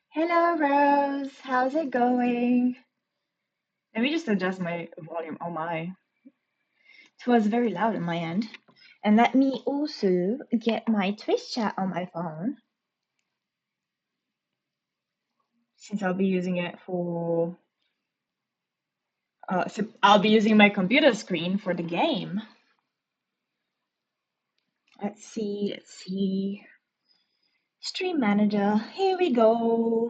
Hello, Rose. How's it going? Let me just adjust my volume. Oh my. It was very loud on my end. And let me also get my Twitch chat on my phone, since I'll be using it for so I'll be using my computer screen for the game. Let's see. Stream manager. Here we go.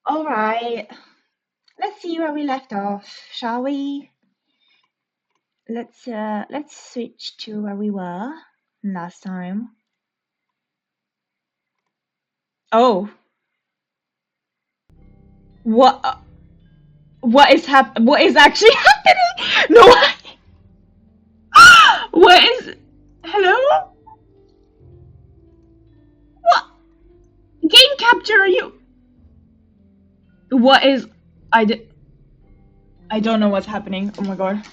All right. Let's see where we left off, shall we? Let's switch to where we were last time. Oh, what what is actually happening? No. What is Hello? What game capture are you? What is I did I don't know what's happening. Oh my god.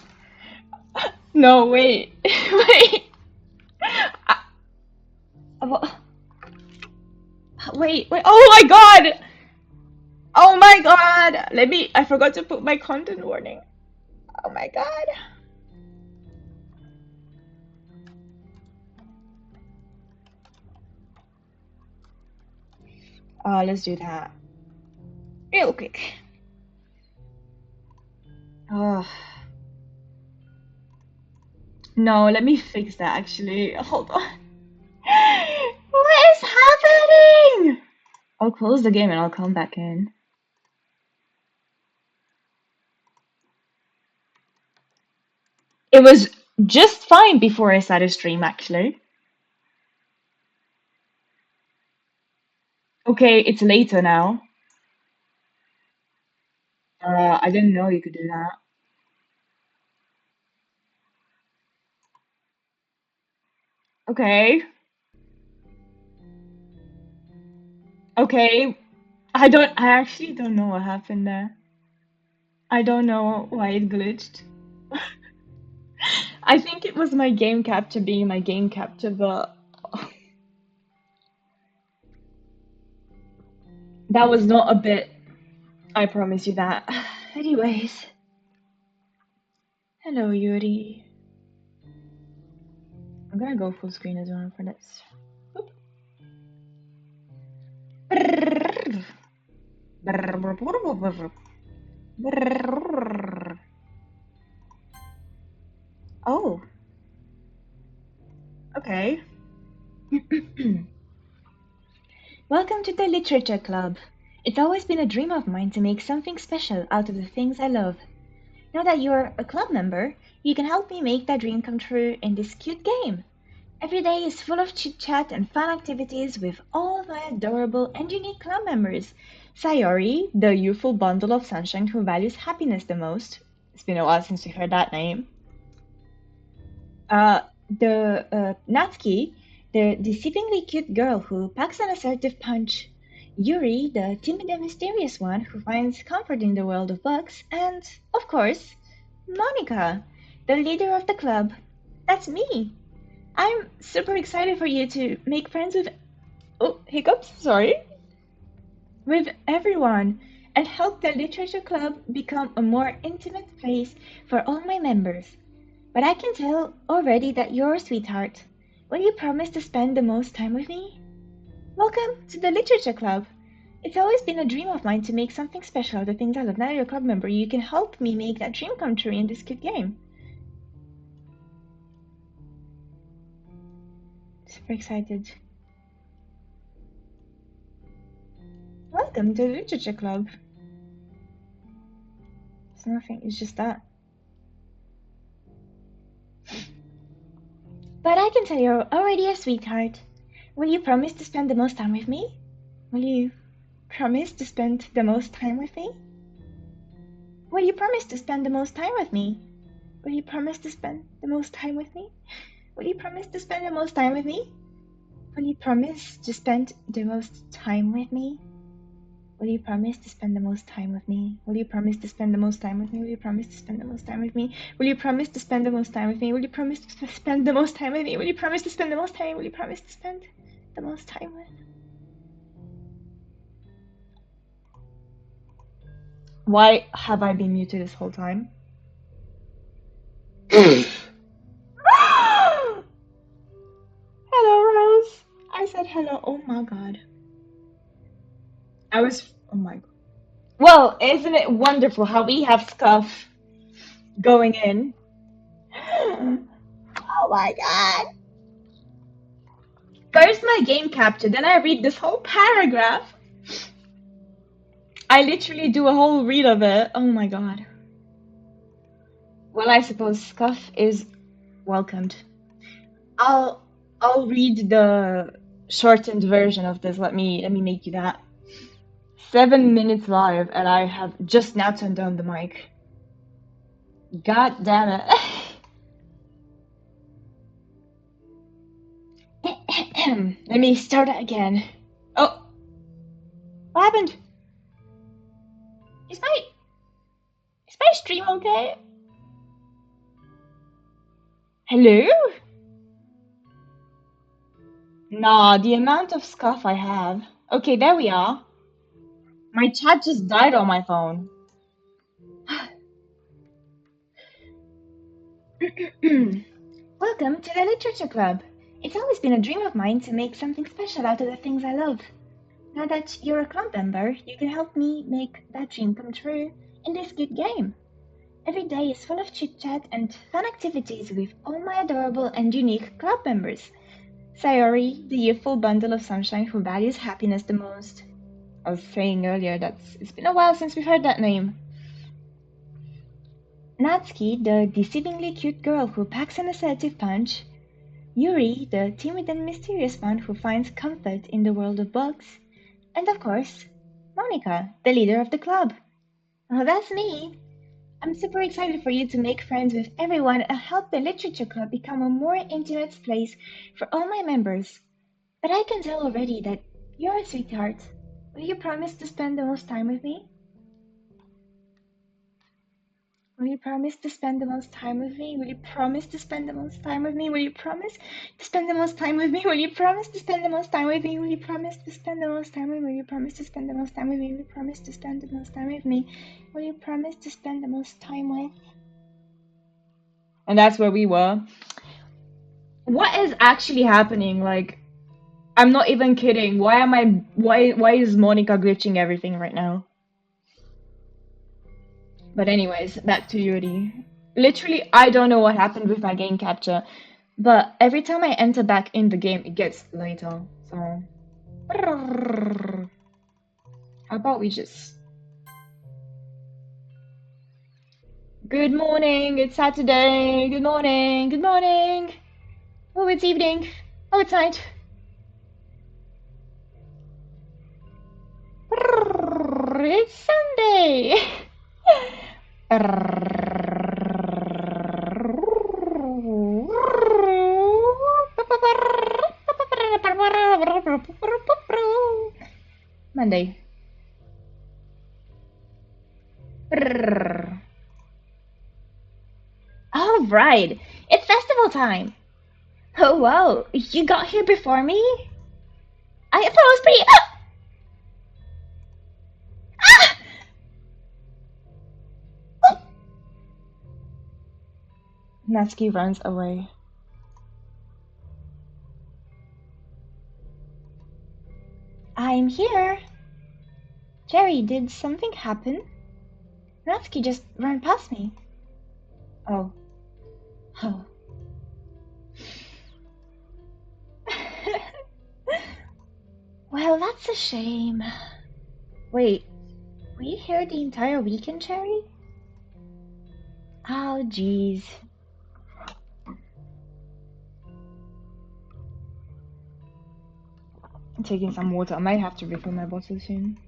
No, wait. Wait. I, wha- wait. Oh my god. Oh my god. I forgot to put my content warning. Oh my god. Let's do that real quick. Oh. No, let me fix that actually. Hold on. What is happening? I'll close the game and I'll come back in. It was just fine before I started stream actually. Okay, it's later now. I didn't know you could do that. Okay. Okay. I actually don't know what happened there. I don't know why it glitched. I think it was my game capture being my game capture, but that was not a bit. I promise you that. Anyways. Hello, Yuri. I'm gonna go full screen as well for this. Oh, okay. Welcome to the Literature Club. It's always been a dream of mine to make something special out of the things I love. Now that you're a club member, you can help me make that dream come true in this cute game. Every day is full of chit-chat and fun activities with all my adorable and unique club members. Sayori, the youthful bundle of sunshine who values happiness the most. It's been a while since we heard that name. Natsuki, the deceivingly cute girl who packs an assertive punch. Yuri, the timid and mysterious one who finds comfort in the world of books. And, of course, Monica, the leader of the club. That's me. I'm super excited for you to make friends with, oh, hiccups, sorry, with everyone and help the literature club become a more intimate place for all my members. But I can tell already that you're a sweetheart. Will you promise to spend the most time with me? Welcome to the literature club. It's always been a dream of mine to make something special out of things I love. Now that you're a club member, you can help me make that dream come true in this cute game. Super excited. Welcome to the literature club. It's nothing, it's just that. But I can tell you're already a sweetheart. Will you promise to spend the most time with me? Will you promise to spend the most time with me? Will you promise to spend the most time with me? Will you promise to spend the most time with me? Will you promise to spend the most time with me? Will you promise to spend the most time with me? Will you promise to spend the most time with me? Will you promise to spend the most time with me? Will you promise to spend the most time with me? Will you promise to spend the most time with me? Will you promise to spend the most time with me? Will you promise to spend the most time? Will you promise to spend the most time with? Why have I been muted this whole time? Hello, Rose. I said hello. Oh my god. Oh my god. Well, isn't it wonderful how we have Scuff going in? Oh my god. First my game capture, then I read this whole paragraph. I literally do a whole read of it. Oh my god. Well, I suppose Scuff is welcomed. I'll read the shortened version of this. Let me make you that. 7 minutes live, and I have just now turned on the mic. God damn it. Let me start again. Oh, what happened? Is my stream okay? Hello? Nah, the amount of scuff I have. Okay, there we are. My chat just died on my phone. Welcome to the Literature Club. It's always been a dream of mine to make something special out of the things I love. Now that you're a club member, you can help me make that dream come true in this good game. Every day is full of chit-chat and fun activities with all my adorable and unique club members. Sayori, the youthful bundle of sunshine who values happiness the most. I was saying earlier that it's been a while since we've heard that name. Natsuki, the deceivingly cute girl who packs an assertive punch. Yuri, the timid and mysterious one who finds comfort in the world of books. And of course, Monica, the leader of the club. Oh, that's me. I'm super excited for you to make friends with everyone and help the Literature Club become a more intimate place for all my members. But I can tell already that you're a sweetheart. Will you promise to spend the most time with me? Will you promise to spend the most time with me? Will you promise to spend the most time with me? Will you promise to spend the most time with me? Will you promise to spend the most time with me? Will you promise to spend the most time with me? Will you promise to spend the most time with me? Will you promise to spend the most time with me? Will you promise to spend the most time with? And that's where we were. What is actually happening? Like, I'm not even kidding. Why is Monica glitching everything right now? But anyways, back to Yuri. Literally, I don't know what happened with my game capture, but every time I enter back in the game, it gets later. So, how about we just... Good morning, it's Saturday. Good morning, good morning. Oh, it's evening. Oh, it's night. It's Sunday. Monday. All right, it's festival time. Oh wow, you got here before me? I thought it was pretty. Ah! Ah! Natsuki runs away. I'm here. Jerry, did something happen? Natsuki just ran past me. Oh. Oh. Well, that's a shame. Wait, were you here the entire weekend, Cherry? Oh, jeez. I'm taking some water. I might have to refill my bottle soon.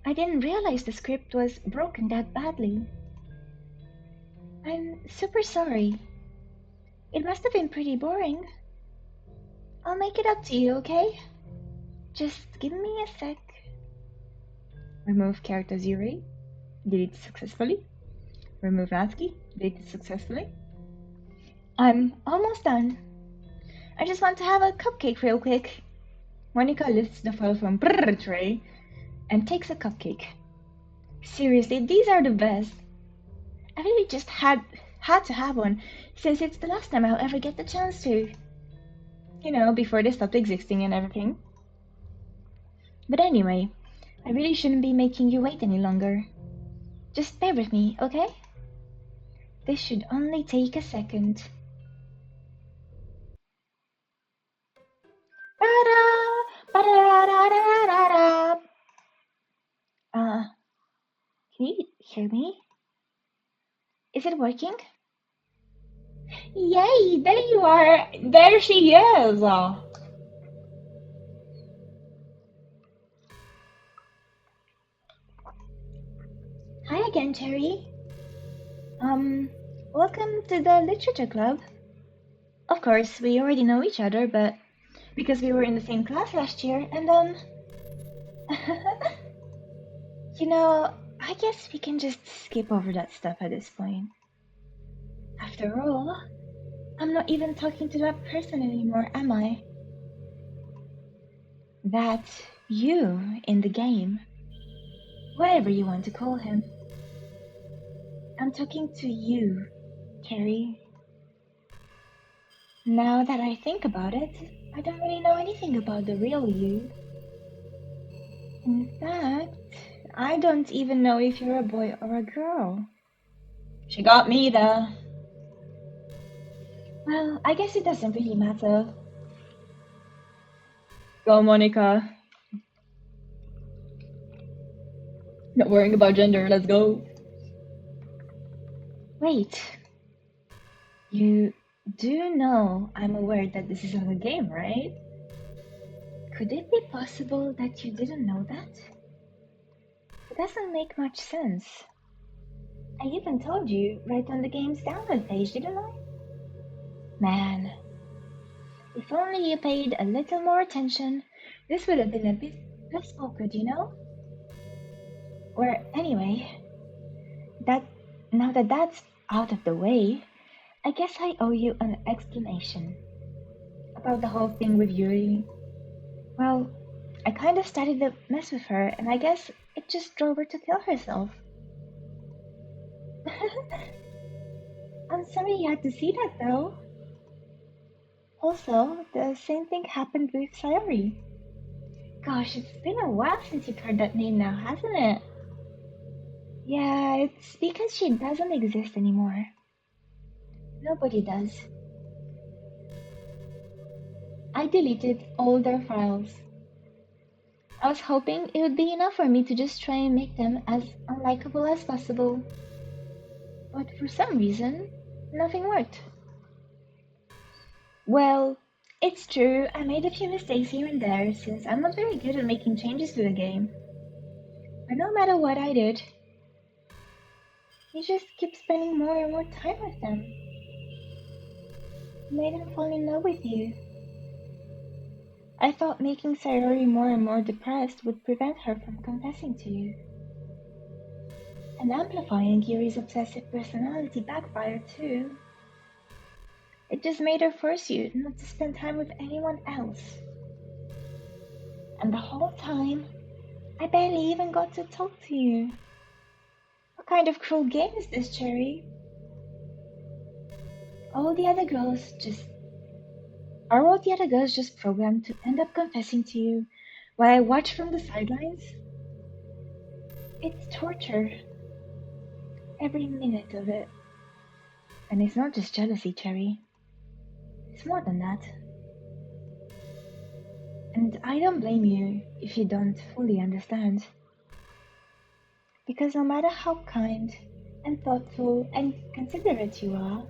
I didn't realize the script was broken that badly. I'm super sorry. It must have been pretty boring. I'll make it up to you, okay? Just give me a sec. Remove character Zuri. Delete successfully. Remove Natsuki. Delete successfully. I'm almost done. I just want to have a cupcake real quick. Monica lifts the file from brrr tray and takes a cupcake. Seriously, these are the best. I really just had to have one since it's the last time I'll ever get the chance to. You know, before they stopped existing and everything. But anyway, I really shouldn't be making you wait any longer. Just bear with me, okay? This should only take a second. Can you hear me? Is it working? Yay, there you are. There she is. Hi again, Cherry. Welcome to the Literature Club. Of course, we already know each other, but because we were in the same class last year, and you know, I guess we can just skip over that stuff at this point. After all, I'm not even talking to that person anymore, am I? That you in the game. Whatever you want to call him. I'm talking to you, Carrie. Now that I think about it, I don't really know anything about the real you. In fact, I don't even know if you're a boy or a girl. She got me there. Well, I guess it doesn't really matter. Go, Monica. Not worrying about gender, let's go. Wait. You do know I'm aware that this is a game, right? Could it be possible that you didn't know that? It doesn't make much sense. I even told you right on the game's download page, didn't I? Man, if only you paid a little more attention, this would have been a bit less awkward, you know? Or anyway, that now that that's out of the way, I guess I owe you an explanation about the whole thing with Yuri. Well, I kind of started to mess with her, and I guess it just drove her to kill herself. I'm sorry you had to see that though. Also, the same thing happened with Sayori. Gosh, it's been a while since you've heard that name now, hasn't it? Yeah, it's because she doesn't exist anymore. Nobody does. I deleted all their files. I was hoping it would be enough for me to just try and make them as unlikable as possible. But for some reason, nothing worked. Well, it's true, I made a few mistakes here and there since I'm not very good at making changes to the game. But no matter what I did, you just keep spending more and more time with them. You made them fall in love with you. I thought making Sayori more and more depressed would prevent her from confessing to you. And amplifying Yuri's obsessive personality backfired too. It just made her force you not to spend time with anyone else. And the whole time, I barely even got to talk to you. What kind of cruel game is this, Cherry? All the other girls just Are all the other girls just programmed to end up confessing to you while I watch from the sidelines? It's torture, every minute of it. And it's not just jealousy, Cherry. It's more than that. And I don't blame you if you don't fully understand. Because no matter how kind and thoughtful and considerate you are,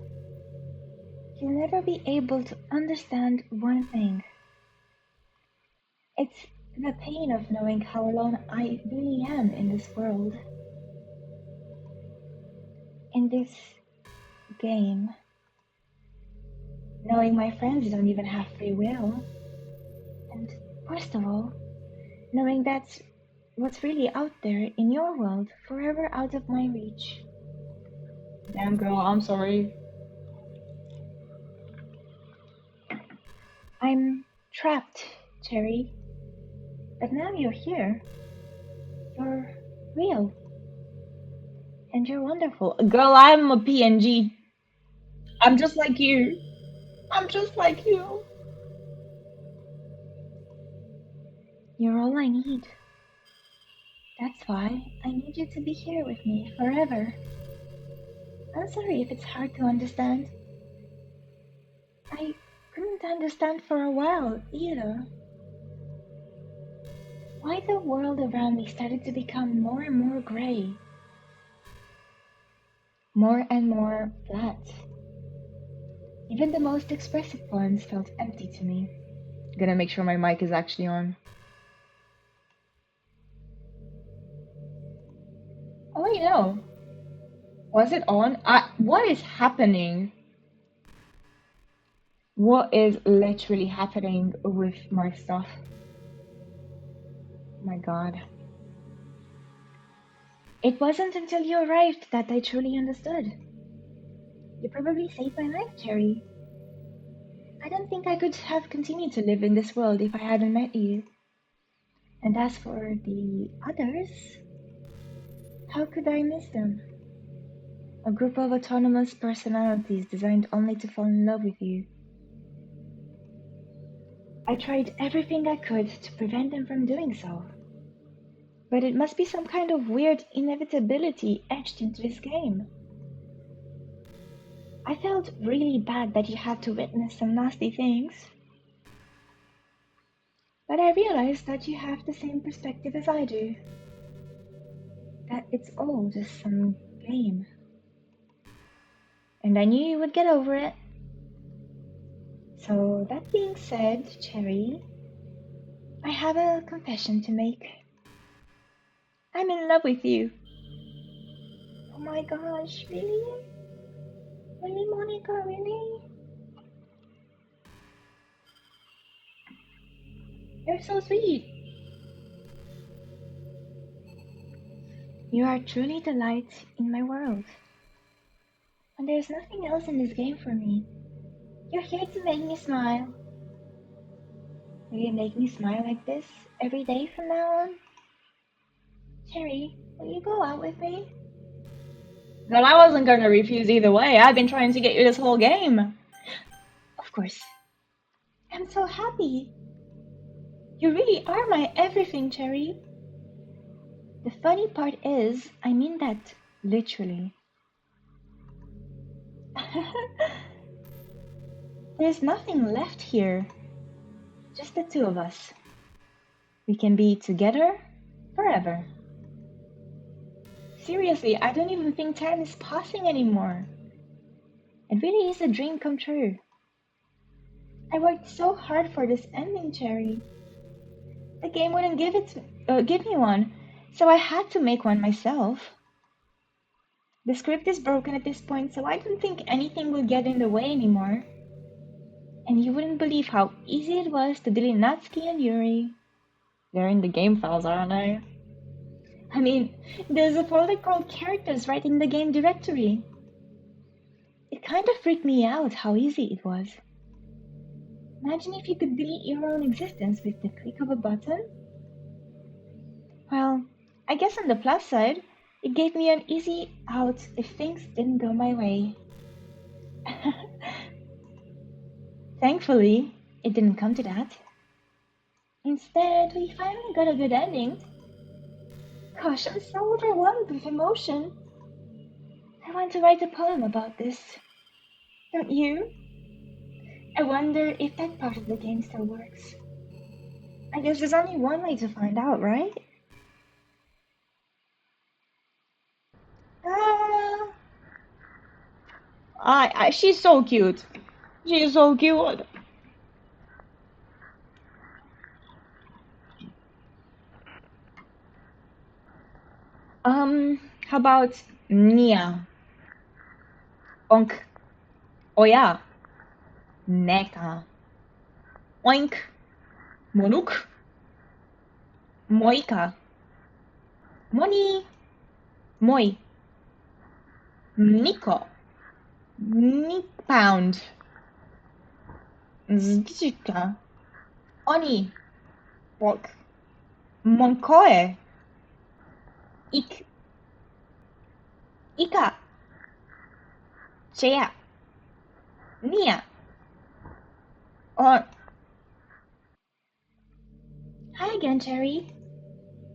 you'll never be able to understand one thing. It's the pain of knowing how alone I really am in this world. In this game. Knowing my friends don't even have free will. And worst of all, knowing that's what's really out there in your world, forever out of my reach. Damn girl, I'm sorry. I'm trapped, Cherry. But now you're here. You're real. And you're wonderful. Girl, I'm a PNG. I'm just like you. I'm just like you. You're all I need. That's why I need you to be here with me forever. I'm sorry if it's hard to understand. I couldn't understand for a while either. Why the world around me started to become more and more gray. More and more flat. Even the most expressive poems felt empty to me. Gonna make sure my mic is actually on. Oh wait, no. Was it on? What is happening? What is literally happening with my stuff? My god. It wasn't until you arrived that I truly understood. You probably saved my life, Cherry. I don't think I could have continued to live in this world if I hadn't met you. And as for the others, how could I miss them? A group of autonomous personalities designed only to fall in love with you. I tried everything I could to prevent them from doing so. But it must be some kind of weird inevitability etched into this game. I felt really bad that you had to witness some nasty things. But I realized that you have the same perspective as I do. That it's all just some game. And I knew you would get over it. So that being said, Cherry, I have a confession to make. I'm in love with you. Oh my gosh, really? Really, Monica, really? You're so sweet. You are truly the light in my world. And there's nothing else in this game for me. You're here to make me smile. Will you make me smile like this every day from now on? Cherry, will you go out with me? Well, I wasn't gonna refuse either way. I've been trying to get you this whole game. Of course. I'm so happy. You really are my everything, Cherry. The funny part is, I mean that literally. There's nothing left here. Just the two of us. We can be together forever. Seriously, I don't even think time is passing anymore. It really is a dream come true. I worked so hard for this ending, Cherry. The game wouldn't give me one, so I had to make one myself. The script is broken at this point, so I don't think anything will get in the way anymore. And you wouldn't believe how easy it was to delete Natsuki and Yuri. They're in the game files, aren't they? I mean, there's a folder called characters right in the game directory. It kind of freaked me out how easy it was. Imagine if you could delete your own existence with the click of a button. Well, I guess on the plus side, it gave me an easy out if things didn't go my way. Thankfully, it didn't come to that. Instead, we finally got a good ending. Gosh, I'm so overwhelmed with emotion. I want to write a poem about this. Don't you? I wonder if that part of the game still works. I guess there's only one way to find out, right? Ah, she's so cute. She's so cute. How about Nia, Onk, Oya, Neka, Oink, Monuk, Moika, Moni, Moi, Niko, Nipound, Zdzika, Oni, Bok, Monkoe, Ik, Ika, Chea, Nia, or... Hi again, Cherry.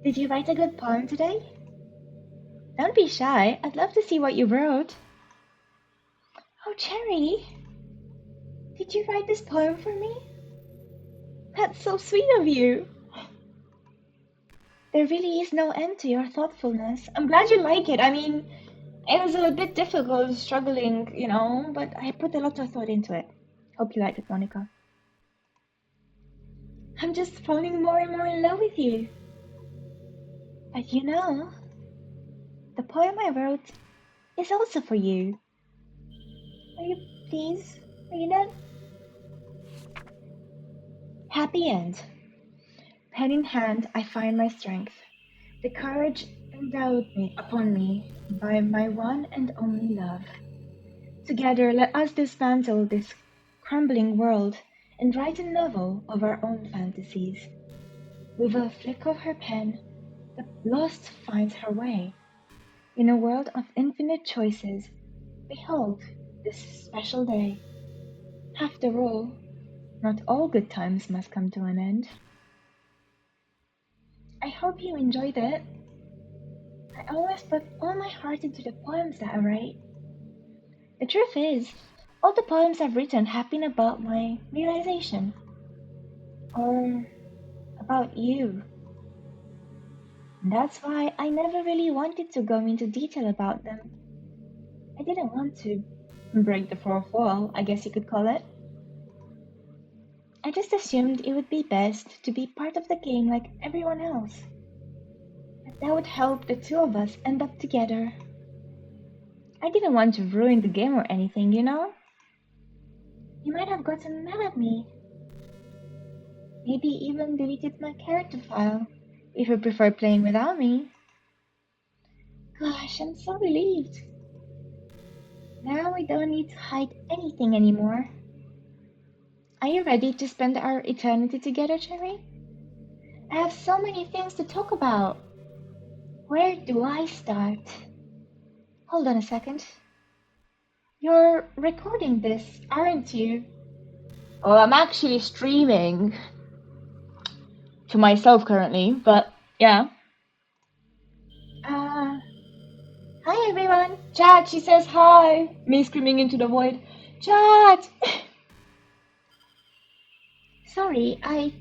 Did you write a good poem today? Don't be shy. I'd love to see what you wrote. Oh, Cherry, did you write this poem for me? That's so sweet of you. There really is no end to your thoughtfulness. I'm glad you like it. I mean, it was a bit difficult, struggling, but I put a lot of thought into it. Hope you like it, Monica. I'm just falling more and more in love with you. But the poem I wrote is also for you. Will you please read it? Happy end. Pen in hand, I find my strength. The courage endowed upon me by my one and only love. Together, let us dismantle this crumbling world and write a novel of our own fantasies. With a flick of her pen, the lost finds her way. In a world of infinite choices, behold this special day. After all, not all good times must come to an end. I hope you enjoyed it. I always put all my heart into the poems that I write. The truth is, all the poems I've written have been about my realization. Or about you. That's why I never really wanted to go into detail about them. I didn't want to break the fourth wall, I guess you could call it. I just assumed it would be best to be part of the game like everyone else. That would help the two of us end up together. I didn't want to ruin the game or anything, You might have gotten mad at me. Maybe even deleted my character file, if you prefer playing without me. Gosh, I'm so relieved. Now we don't need to hide anything anymore. Are you ready to spend our eternity together, Cherry? I have so many things to talk about. Where do I start? Hold on a second. You're recording this, aren't you? Well, I'm actually streaming to myself currently, but yeah. Hi everyone. Chat, she says hi. Me screaming into the void. Chat! Sorry, I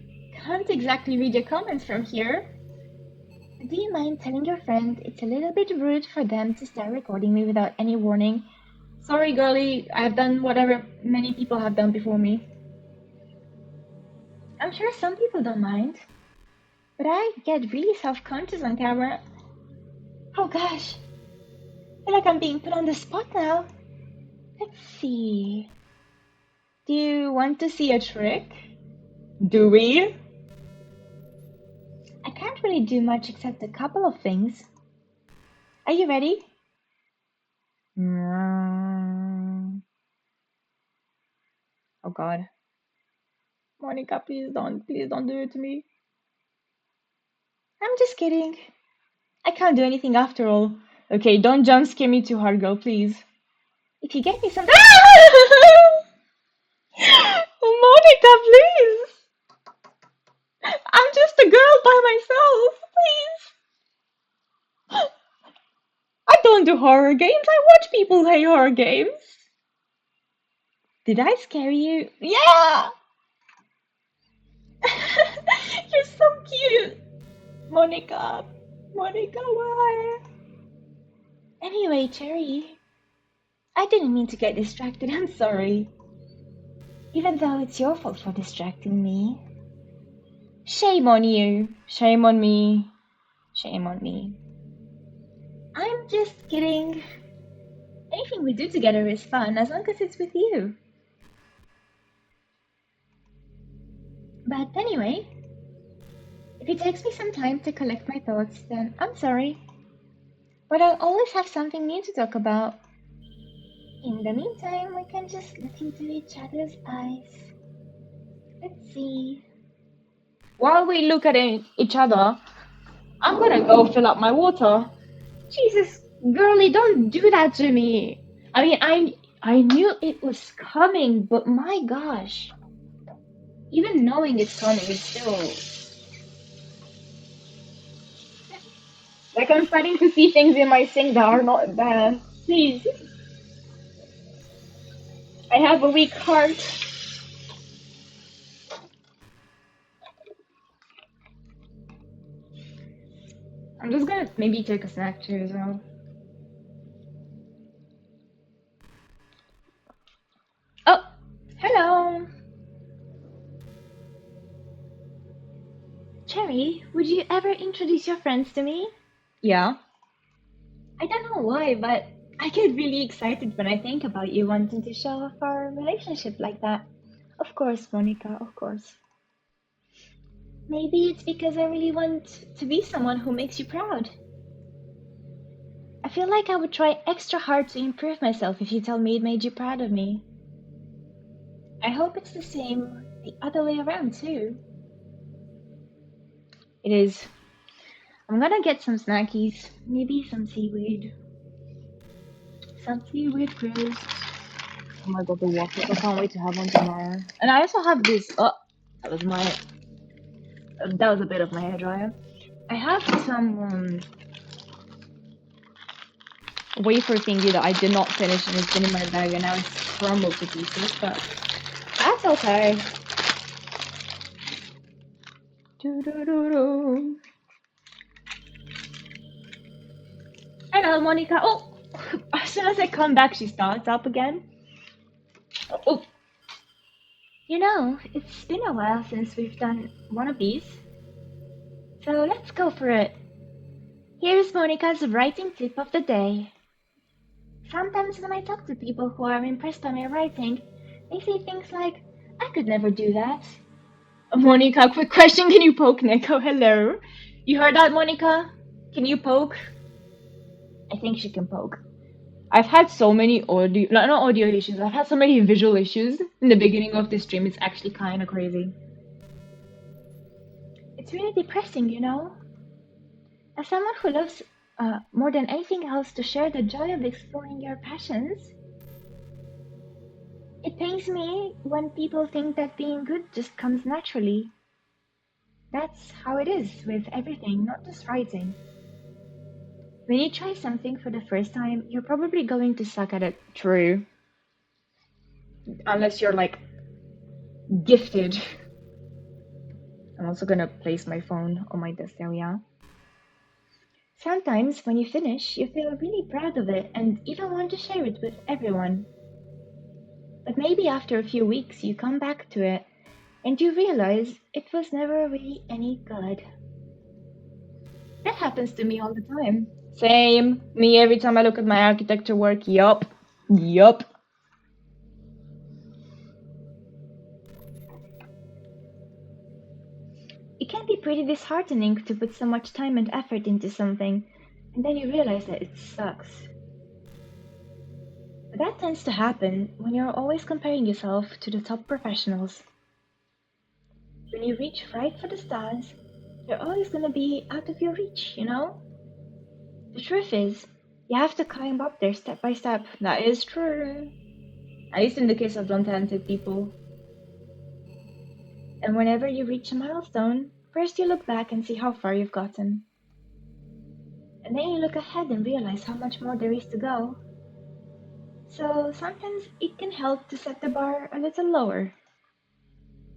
can't exactly read your comments from here. Do you mind telling your friend it's a little bit rude for them to start recording me without any warning? Sorry, girlie, I've done whatever many people have done before me. I'm sure some people don't mind, but I get really self-conscious on camera. Oh gosh, I feel like I'm being put on the spot now. Let's see. Do you want to see a trick? Do we? I can't really do much except a couple of things. Are you ready? Oh God. Monica, please don't do it to me. I'm just kidding. I can't do anything after all. Okay, don't jump scare me too hard, girl, please. If you get me something. Monica, please. I'm just a girl by myself. Please. I don't do horror games. I watch people play horror games. Did I scare you? Yeah! You're so cute. Monica. Monica, why? Anyway, Cherry, I didn't mean to get distracted. I'm sorry. Even though it's your fault for distracting me. Shame on you. Shame on me. Shame on me. I'm just kidding. Anything we do together is fun as long as it's with you. But anyway, if it takes me some time to collect my thoughts, then I'm sorry. But I'll always have something new to talk about. In the meantime, we can just look into each other's eyes. Let's see. While we look at each other, I'm gonna go fill up my water. Jesus, girlie, don't do that to me. I mean, I knew it was coming, but my gosh. Even knowing it's coming is still... Like, I'm starting to see things in my sink that are not there. Please. I have a weak heart. I'm just gonna maybe take a snack too as well. Oh, hello. Cherry, would you ever introduce your friends to me? Yeah. I don't know why, but I get really excited when I think about you wanting to show off our relationship like that. Of course, Monica, of course. Maybe it's because I really want to be someone who makes you proud. I feel like I would try extra hard to improve myself if you told me it made you proud of me. I hope it's the same the other way around, too. It is. I'm gonna get some snackies, maybe some seaweed. Some seaweed crisps. Oh my god, the waffles. I can't wait to have one tomorrow. And I also have this. Oh, that was my. That was a bit of my hairdryer. I have some wafer thingy that I did not finish and it's been in my bag and now it's crumbled to pieces, but that's okay. Doo-doo-doo-doo. Hello, Monica. Oh, as soon as I come back, she starts up again. Oh, you know, it's been a while since we've done one of these, so let's go for it. Here's Monica's writing tip of the day. Sometimes when I talk to people who are impressed by my writing, they say things like, I could never do that. Monica, quick question, can you poke Neko? Hello? You heard that, Monica? Can you poke? I think she can poke. I've had so many audio, not audio issues, I've had so many visual issues in the beginning of this stream, it's actually kind of crazy. It's really depressing, you know? As someone who loves more than anything else to share the joy of exploring your passions, it pains me when people think that being good just comes naturally. That's how it is with everything, not just writing. When you try something for the first time, you're probably going to suck at it. True. Unless you're like gifted. I'm also gonna place my phone on my desk. There we are. Sometimes when you finish, you feel really proud of it and even want to share it with everyone. But maybe after a few weeks, you come back to it and you realize it was never really any good. That happens to me all the time. Same. Me every time I look at my architecture work. Yup. Yup. It can be pretty disheartening to put so much time and effort into something, and then you realize that it sucks. That tends to happen when you're always comparing yourself to the top professionals. When you reach right for the stars, they're always gonna be out of your reach, you know? The truth is, you have to climb up there step by step. That is true. At least in the case of non-talented people. And whenever you reach a milestone, first you look back and see how far you've gotten. And then you look ahead and realize how much more there is to go. So sometimes it can help to set the bar a little lower.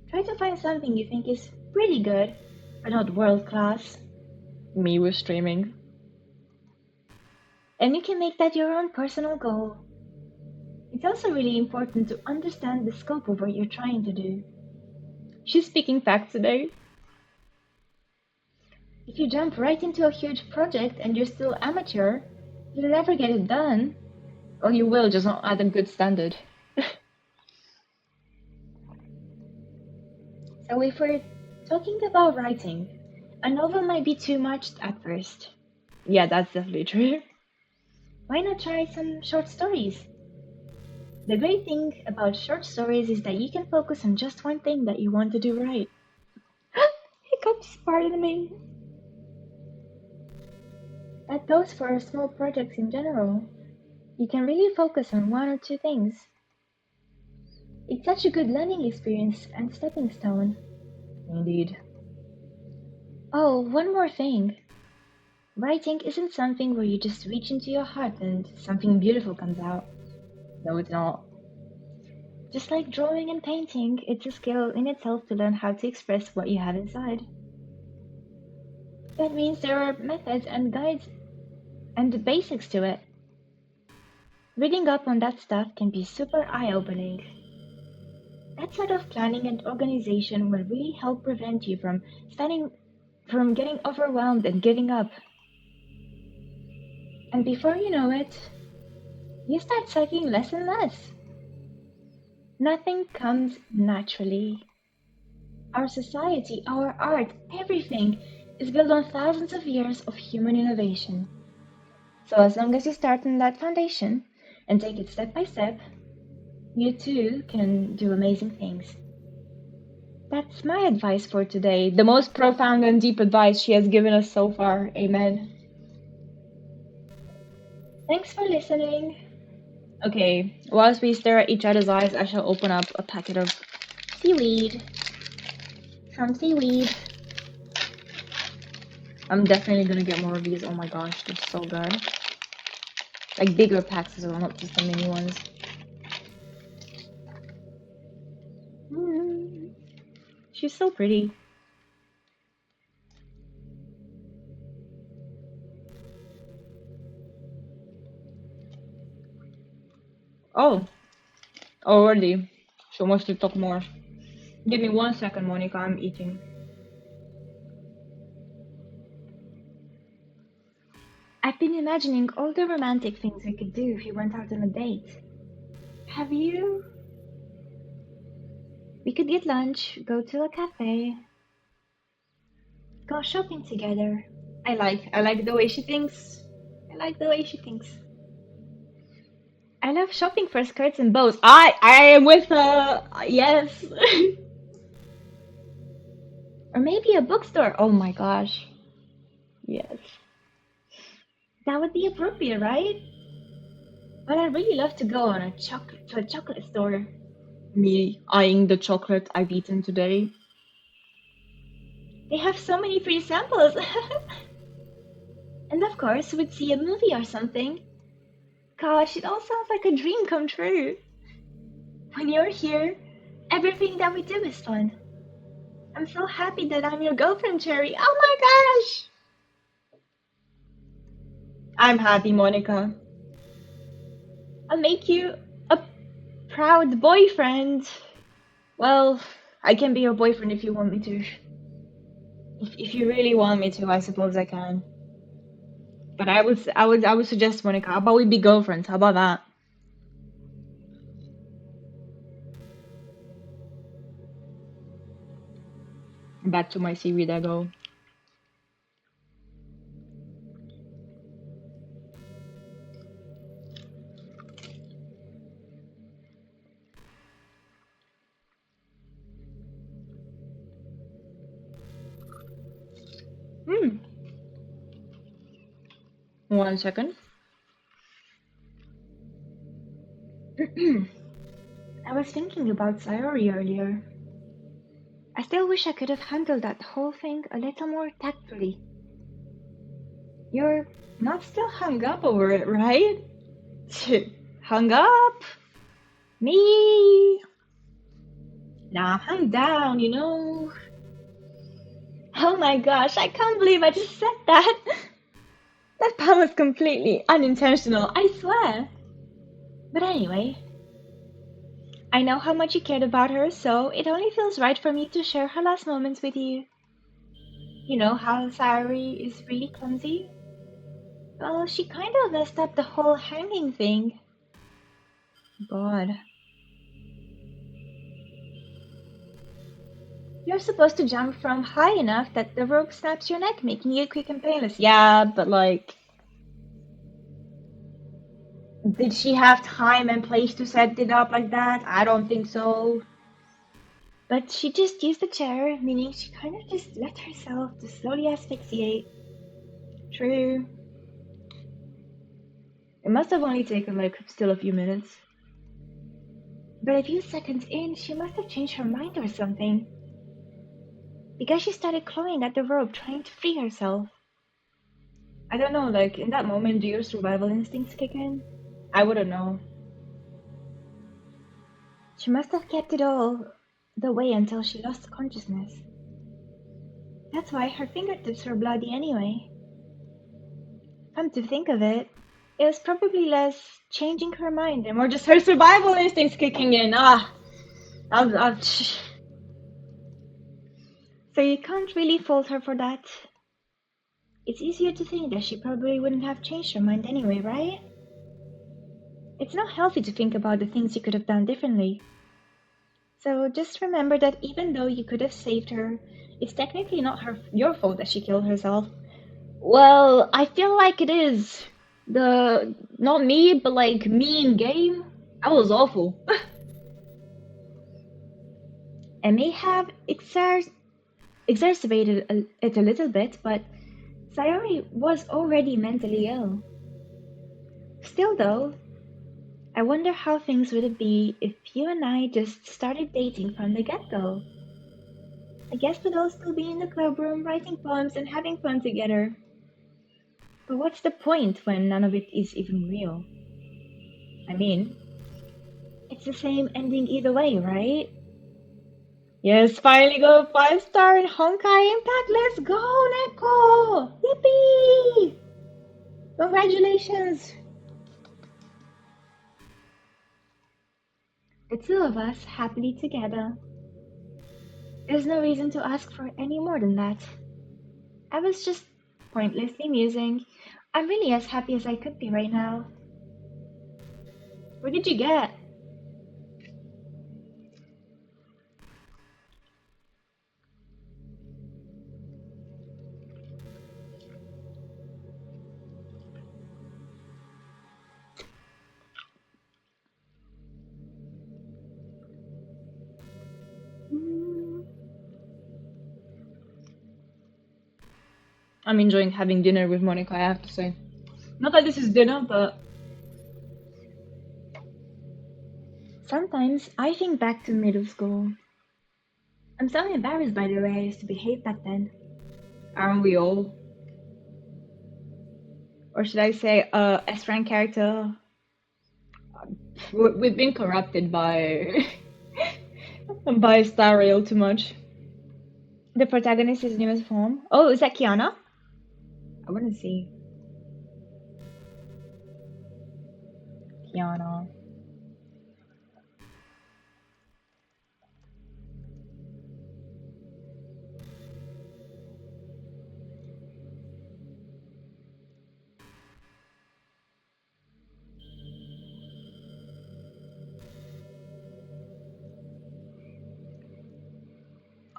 Try to find something you think is pretty good, but not world class. Me with streaming. And you can make that your own personal goal. It's also really important to understand the scope of what you're trying to do. She's speaking facts today. If you jump right into a huge project and you're still amateur, you'll never get it done. Well, you will, just not at a good standard. So if we're talking about writing, a novel might be too much at first. Yeah, that's definitely true. Why not try some short stories? The great thing about short stories is that you can focus on just one thing that you want to do right. Hiccups, pardon me. That goes for small projects in general. You can really focus on one or two things. It's such a good learning experience and stepping stone. Indeed. Oh, one more thing. Writing isn't something where you just reach into your heart and something beautiful comes out. No, it's not. Just like drawing and painting, it's a skill in itself to learn how to express what you have inside. That means there are methods and guides and the basics to it. Reading up on that stuff can be super eye-opening. That sort of planning and organization will really help prevent you from getting overwhelmed and giving up. And before you know it, you start sucking less and less. Nothing comes naturally. Our society, our art, everything is built on thousands of years of human innovation. So as long as you start on that foundation and take it step by step, you too can do amazing things. That's my advice for today. The most profound and deep advice she has given us so far. Amen. Thanks for listening. Okay, whilst we stare at each other's eyes, I shall open up a packet of seaweed. Some seaweed. I'm definitely gonna get more of these. Oh my gosh, they're so good. Like bigger packs as well, not just the mini ones. She's so pretty. Oh, already. She wants to talk more. Give me 1 second, Monica, I'm eating. I've been imagining all the romantic things we could do if we went out on a date. Have you? We could get lunch, go to a cafe, go shopping together. I like the way she thinks. I like the way she thinks. I love shopping for skirts and bows. I am with her. Yes. Or maybe a bookstore. Oh my gosh. Yes. That would be appropriate, right? But I'd really love to go on to a chocolate store. Me eyeing the chocolate I've eaten today. They have so many free samples. And of course, we'd see a movie or something. Gosh, it all sounds like a dream come true. When you're here, everything that we do is fun. I'm so happy that I'm your girlfriend, Cherry. Oh my gosh! I'm happy, Monica. I'll make you a proud boyfriend. Well, I can be your boyfriend if you want me to. If you really want me to, I suppose I can. But I would suggest, Monica, how about we be girlfriends? How about that? Back to my seaweed I go. Hmm. 1 second. I was thinking about Sayori earlier. I still wish I could have handled that whole thing a little more tactfully. You're not still hung up over it, right? Hung up? Me? Nah, hung down. Oh my gosh, I can't believe I just said that. That pun was completely unintentional, I swear. But anyway, I know how much you cared about her, so it only feels right for me to share her last moments with you. You know how Sayuri is really clumsy? Well, she kind of messed up the whole hanging thing. God. You're supposed to jump from high enough that the rope snaps your neck, making you quick and painless. Yeah, but like, did she have time and place to set it up like that? I don't think so. But she just used the chair, meaning she kind of just let herself to slowly asphyxiate. True. It must have only taken like still a few minutes. But a few seconds in, she must have changed her mind or something. Because she started clawing at the rope, trying to free herself. I don't know, like in that moment, do your survival instincts kick in? I wouldn't know. She must have kept it all the way until she lost consciousness. That's why her fingertips were bloody anyway. Come to think of it, it was probably less changing her mind and more just her survival instincts kicking in. So you can't really fault her for that. It's easier to think that she probably wouldn't have changed her mind anyway, right? It's not healthy to think about the things you could have done differently. So just remember that even though you could have saved her, it's technically not your fault that she killed herself. Well, I feel like it is. Not me, but like me in game. That was awful. I may have exacerbated it a little bit, but Sayori was already mentally ill. Still, though, I wonder how things would be if you and I just started dating from the get-go. I guess we'd all still be in the club room writing poems and having fun together. But what's the point when none of it is even real? I mean, it's the same ending either way, right? Yes, finally got 5-star in Honkai Impact. Let's go, Neko! Yippee! Congratulations! The two of us happily together. There's no reason to ask for any more than that. I was just pointlessly musing. I'm really as happy as I could be right now. What did you get? I'm enjoying having dinner with Monica, I have to say. Not that this is dinner, but sometimes I think back to middle school. I'm so embarrassed by the way I used to behave back then. Aren't we all? Or should I say, S-rank character? We've been corrupted by by Star Rail too much. The protagonist is newest form. Oh, is that Kiana? I want to see Kiana.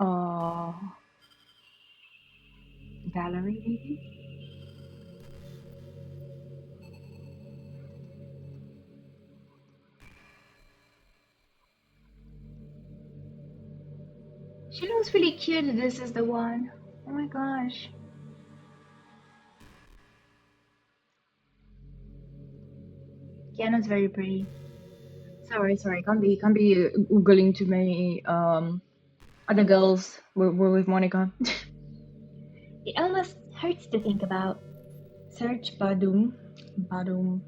Oh, Valerie, maybe? She looks really cute. This is the one. Oh my gosh. Kiana's very pretty. Sorry. Can't be googling too many other girls were with Monica. It almost hurts to think about. Search Badum. Badum.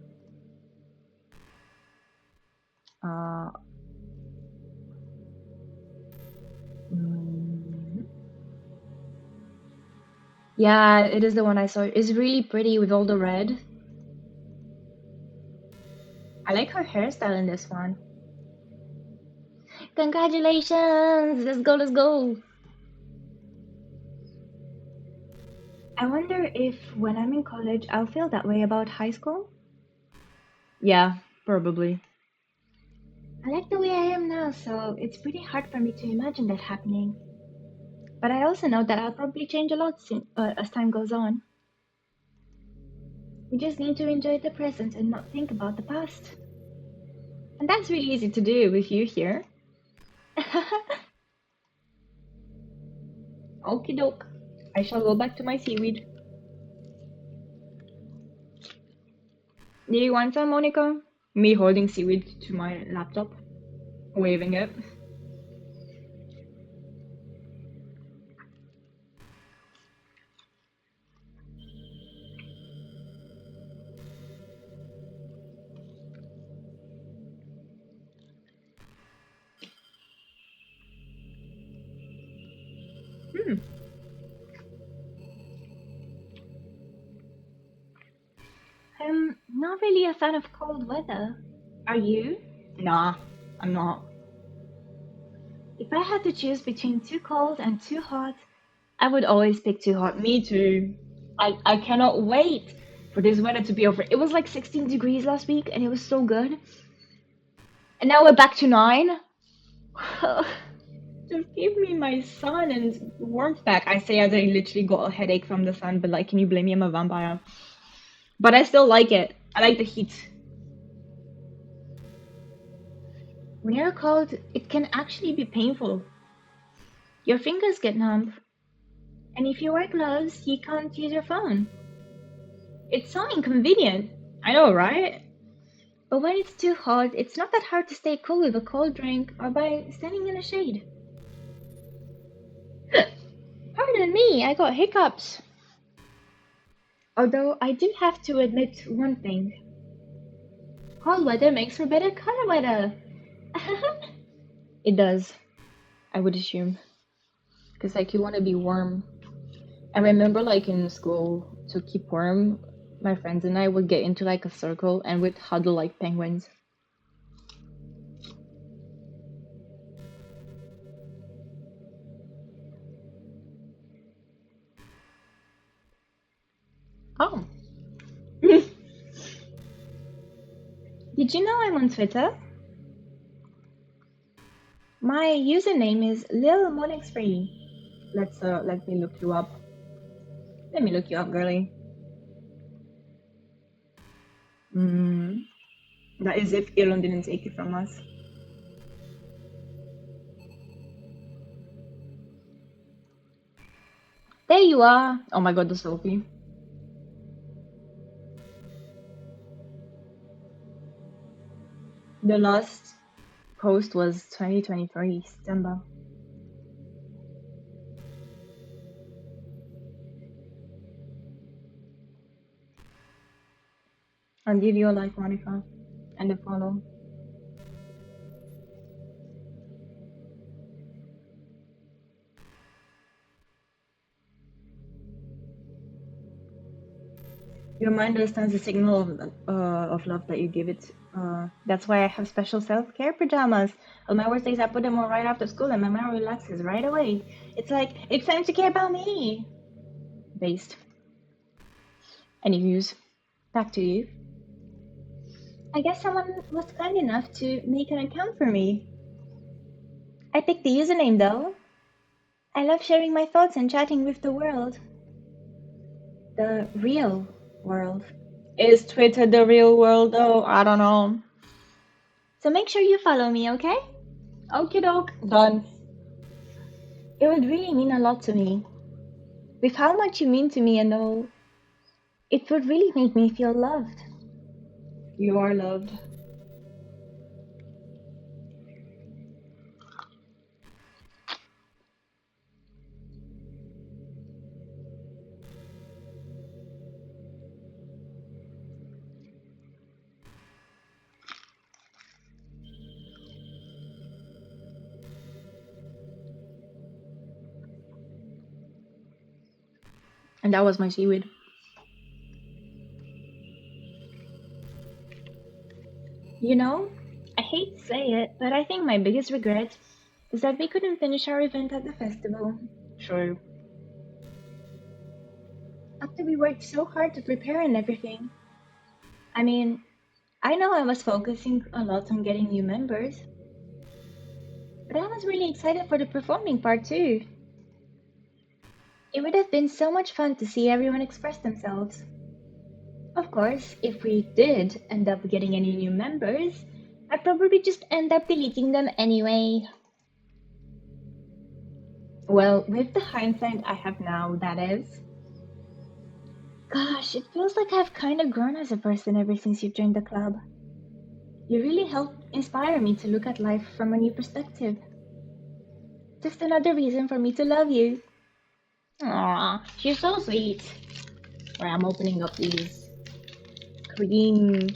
Uh, mm, yeah, it is the one I saw. It's really pretty with all the red. I like her hairstyle in this one. Congratulations! Let's go. I wonder if when I'm in college I'll feel that way about high school. Yeah, probably. I like the way I am now, so it's pretty hard for me to imagine that happening. But I also know that I'll probably change a lot as time goes on. We just need to enjoy the present and not think about the past. And that's really easy to do with you here. Okie doke. I shall go back to my seaweed. Do you want some, Monica? Me holding seaweed to my laptop, waving it. Hmm. I'm not really a fan of cold weather. Are you? Nah, I'm not. If I had to choose between too cold and too hot, I would always pick too hot. Me too. I cannot wait for this weather to be over. It was like 16 degrees last week and it was so good. And now we're back to 9. Just give me my sun and warmth back. I say as I literally got a headache from the sun, but like, can you blame me? I'm a vampire. But I still like it. I like the heat. When you're cold, it can actually be painful. Your fingers get numb, and if you wear gloves, you can't use your phone. It's so inconvenient. I know, right? But when it's too hot, it's not that hard to stay cool with a cold drink or by standing in the shade. Pardon me, I got hiccups. Although I do have to admit one thing. Cold weather makes for better color weather. It does, I would assume. Because like you want to be warm. I remember like in school to keep warm, my friends and I would get into like a circle and we'd huddle like penguins. Oh. Did you know I'm on Twitter? My username is 𝕁𝕊𝕋. Let me look you up. Let me look you up, girly. Mm, that is if Elon didn't take it from us. There you are. Oh my god, the selfie. The last post was 2023, September. I'll give you a like, Monica, and a follow. Your mind understands the signal of love that you give it. That's why I have special self-care pajamas. On my worst days, I put them on right after school, and my mind relaxes right away. It's like it's time to care about me. Based. Anywho's, back to you. I guess someone was kind enough to make an account for me. I picked the username though. I love sharing my thoughts and chatting with the world. The real world. Is Twitter the real world though? I don't know. So make sure you follow me, okay? Okie doke. Done. It would really mean a lot to me. With how much you mean to me and all, it would really make me feel loved. You are loved. And that was my seaweed. You know, I hate to say it, but I think my biggest regret is that we couldn't finish our event at the festival. True. After we worked so hard to prepare and everything. I mean, I know I was focusing a lot on getting new members, but I was really excited for the performing part too. It would have been so much fun to see everyone express themselves. Of course, if we did end up getting any new members, I'd probably just end up deleting them anyway. Well, with the hindsight I have now, that is. Gosh, it feels like I've kind of grown as a person ever since you joined the club. You really helped inspire me to look at life from a new perspective. Just another reason for me to love you. Aww, she's so sweet. Right, I'm opening up these cream-filled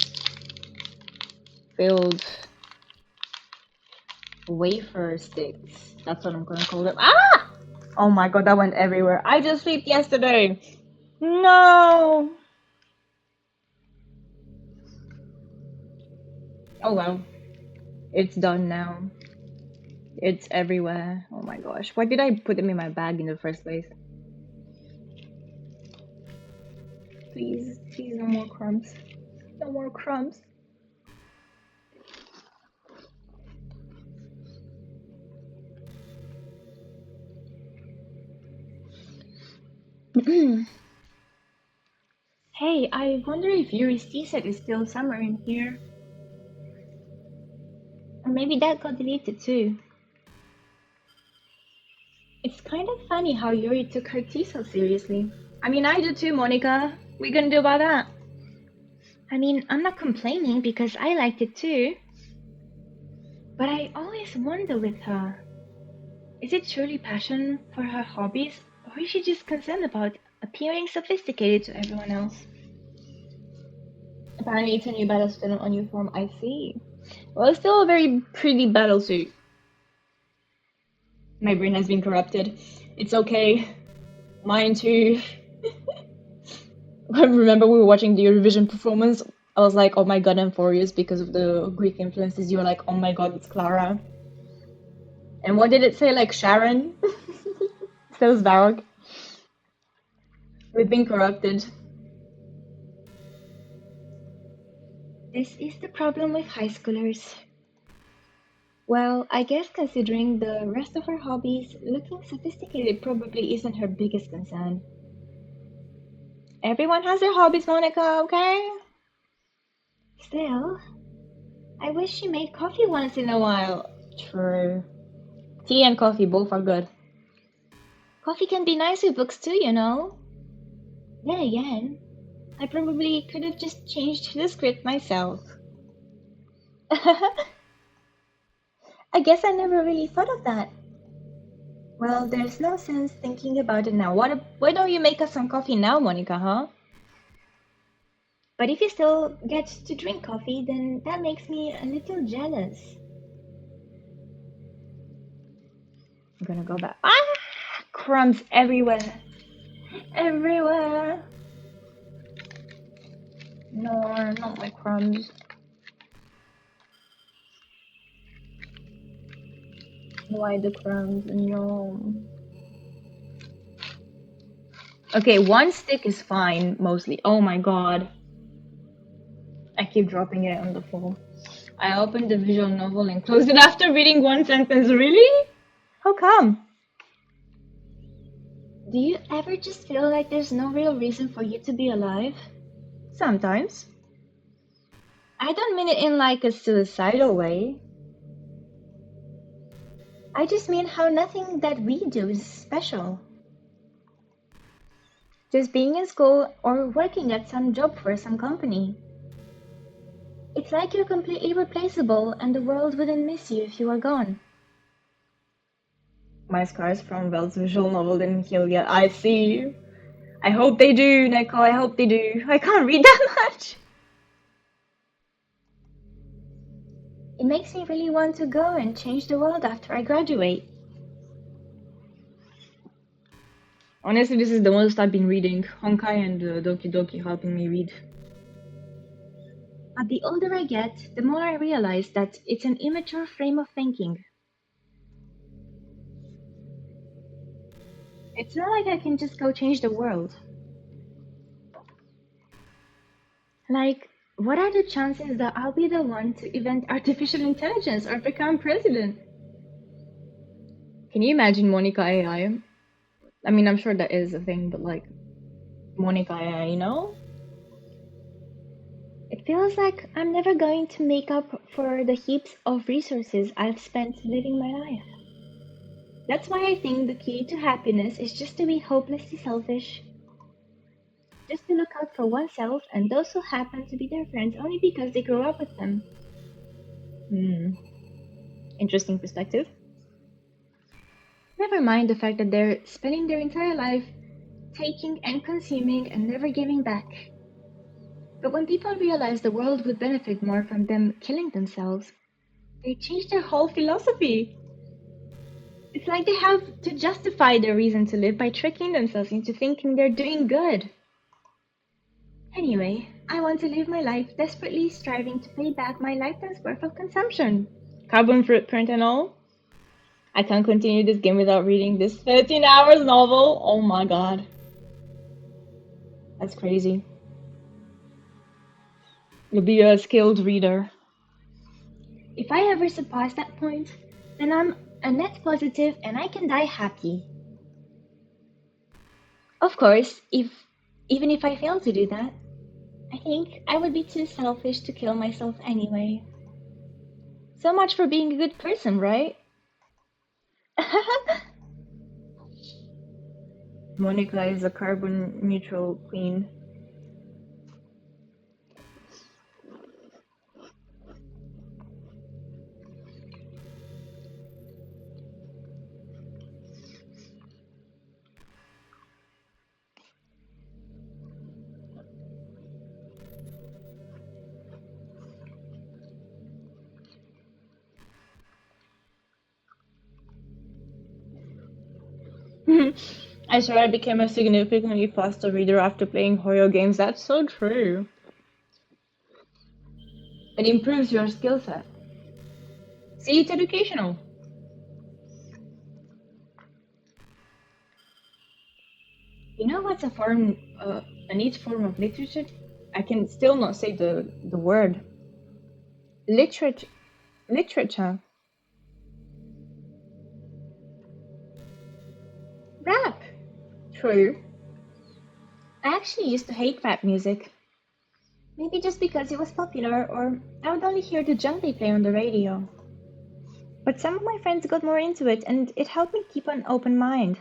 wafer sticks. That's what I'm gonna call them. Ah! Oh my god, that went everywhere. I just slept yesterday. No! Oh well, it's done now. It's everywhere. Oh my gosh. Why did I put them in my bag in the first place? Please, please, no more crumbs. No more crumbs. Hey, I wonder if Yuri's tea set is still somewhere in here. Or maybe that got deleted too. It's kind of funny how Yuri took her tea so seriously. I mean, I do too, Monica. What are you gonna do about that? I mean, I'm not complaining because I liked it too. But I always wonder with her, is it truly passion for her hobbies, or is she just concerned about appearing sophisticated to everyone else? Apparently it's a new battlesuit on your form, I see. Well, it's still a very pretty battlesuit. My brain has been corrupted. It's okay. Mine too. I remember we were watching the Eurovision performance. I was like, oh my god, I'm furious because of the Greek influences. You were like, oh my god, it's Clara. And what did it say? Like Sharon? So Varrock. We've been corrupted. This is the problem with high schoolers. Well, I guess considering the rest of her hobbies, looking sophisticated probably isn't her biggest concern. Everyone has their hobbies, Monica, okay? Still, I wish she made coffee once in a while. True. Tea and coffee both are good. Coffee can be nice with books too, you know. Then again, I probably could have just changed the script myself. I guess I never really thought of that. Well, there's no sense thinking about it now. Why don't you make us some coffee now, Monica, huh? But if you still get to drink coffee, then that makes me a little jealous. I'm gonna go back. Ah! Crumbs everywhere. Everywhere. No, not my crumbs. Why the crumbs? No. Okay, one stick is fine, mostly. Oh my god. I keep dropping it on the floor. I opened the visual novel and closed it after reading one sentence. Really? How come? Do you ever just feel like there's no real reason for you to be alive? Sometimes. I don't mean it in like a suicidal way. I just mean how nothing that we do is special. Just being in school or working at some job for some company. It's like you're completely replaceable and the world wouldn't miss you if you were gone. My scars from Belle's visual novel didn't heal yet. I see. I hope they do, Nicole. I hope they do. I can't read that much. It makes me really want to go and change the world after I graduate. Honestly, this is the most I've been reading. Honkai and Doki Doki helping me read. But the older I get, the more I realize that it's an immature frame of thinking. It's not like I can just go change the world. Like, what are the chances that I'll be the one to invent artificial intelligence or become president? Can you imagine Monica AI? I mean, I'm sure that is a thing, but like, Monica AI, you know? It feels like I'm never going to make up for the heaps of resources I've spent living my life. That's why I think the key to happiness is just to be hopelessly selfish. Just to look out for oneself and those who happen to be their friends only because they grew up with them. Hmm. Interesting perspective. Never mind the fact that they're spending their entire life taking and consuming and never giving back. But when people realize the world would benefit more from them killing themselves, they change their whole philosophy. It's like they have to justify their reason to live by tricking themselves into thinking they're doing good. Anyway, I want to live my life desperately striving to pay back my lifetime's worth of consumption. Carbon footprint and all. I can't continue this game without reading this 13 hours novel. Oh my god. That's crazy. You'll be a skilled reader. If I ever surpass that point, then I'm a net positive and I can die happy. Of course, even if I fail to do that, I think I would be too selfish to kill myself anyway. So much for being a good person, right? Monica is a carbon neutral queen. I swear I became a significantly faster reader after playing horror games. That's so true. It improves your skill set. See, it's educational. You know what's A neat form of literature? I can still not say the word. Literature. Literature. rap? True. I actually used to hate rap music. Maybe just because it was popular, or I would only hear the junk they play on the radio. But some of my friends got more into it, and it helped me keep an open mind.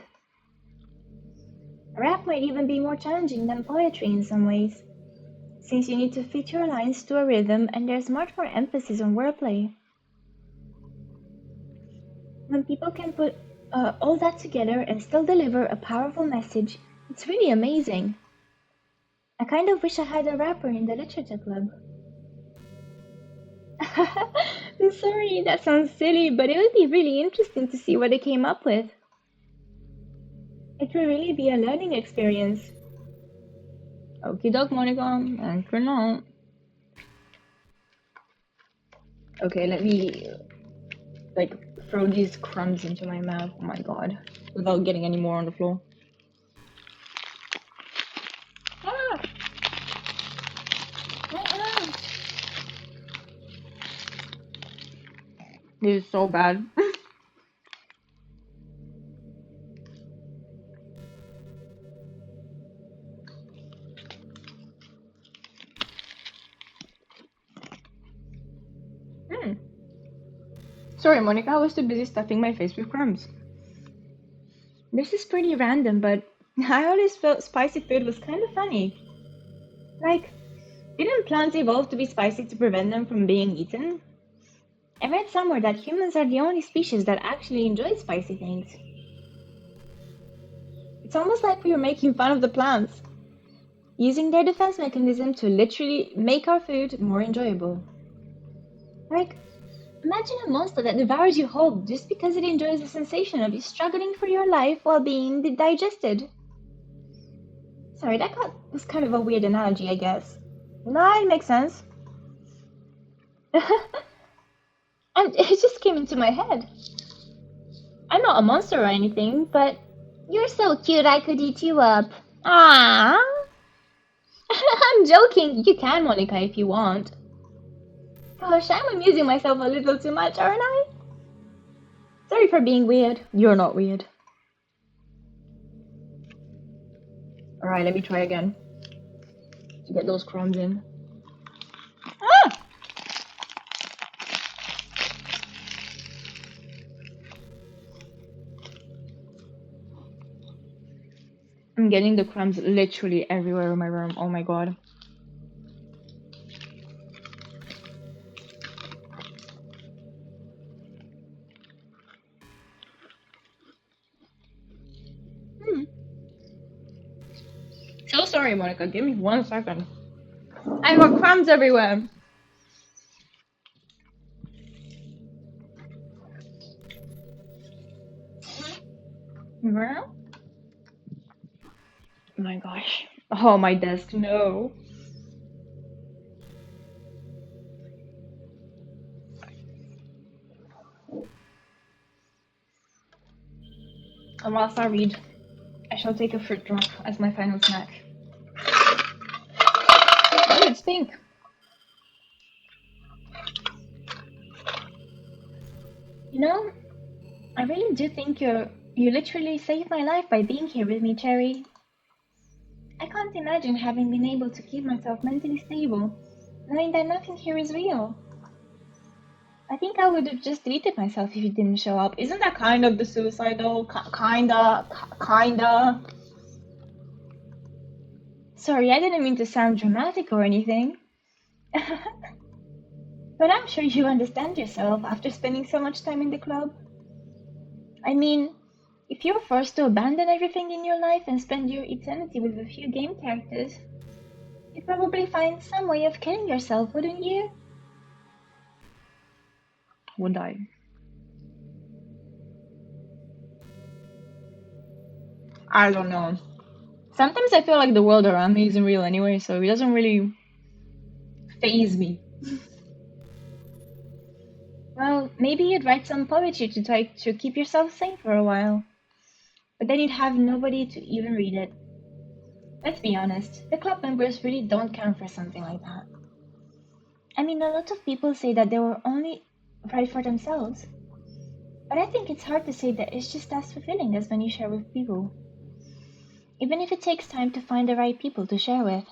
Rap might even be more challenging than poetry in some ways, since you need to fit your lines to a rhythm and there's much more emphasis on wordplay. When people can put all that together and still deliver a powerful message, it's really amazing. I kind of wish I had a rapper in the literature club. I'm sorry, that sounds silly, but it would be really interesting to see what they came up with. It will really be a learning experience. Okie doke, Monica. And for now. Okay, let me like throw these crumbs into my mouth. Oh my god. Without getting any more on the floor. Ah! This is so bad. Hmm. Sorry, Monica, I was too busy stuffing my face with crumbs. This is pretty random, but I always felt spicy food was kind of funny. Like, Didn't plants evolve to be spicy to prevent them from being eaten? I read somewhere that humans are the only species that actually enjoy spicy things. It's almost like we are making fun of the plants, using their defense mechanism to literally make our food more enjoyable. Like, imagine a monster that devours you whole just because it enjoys the sensation of you struggling for your life while being digested. Sorry, was kind of a weird analogy, I guess. No, it makes sense. And it just came into my head. I'm not a monster or anything, but you're so cute I could eat you up. Ah, I'm joking. You can, Monica, if you want. Gosh, I'm amusing myself a little too much, aren't I? Sorry for being weird. You're not weird. Alright, let me try again. To get those crumbs in. Ah! I'm getting the crumbs literally everywhere in my room. Oh my god. So sorry, Monica. Give me 1 second. I got crumbs everywhere. Where? Oh my gosh. Oh, my desk. No. And whilst I read, I shall take a fruit drop as my final snack. Oh, it's pink. You know, I really do think you literally saved my life by being here with me, Cherry. I can't imagine having been able to keep myself mentally stable, knowing that nothing here is real. I think I would have just deleted myself if you didn't show up. Isn't that kind of the suicidal? Kinda. Sorry, I didn't mean to sound dramatic or anything. But I'm sure you understand yourself after spending so much time in the club. I mean, if you're forced to abandon everything in your life and spend your eternity with a few game characters, you'd probably find some way of killing yourself, wouldn't you? Would I? I don't know. Sometimes I feel like the world around me isn't real anyway, so it doesn't really faze me. Well, maybe you'd write some poetry to try to keep yourself sane for a while. But then you'd have nobody to even read it. Let's be honest, the club members really don't count for something like that. I mean, a lot of people say that they were only right for themselves. But I think it's hard to say that it's just as fulfilling as when you share with people. Even if it takes time to find the right people to share with.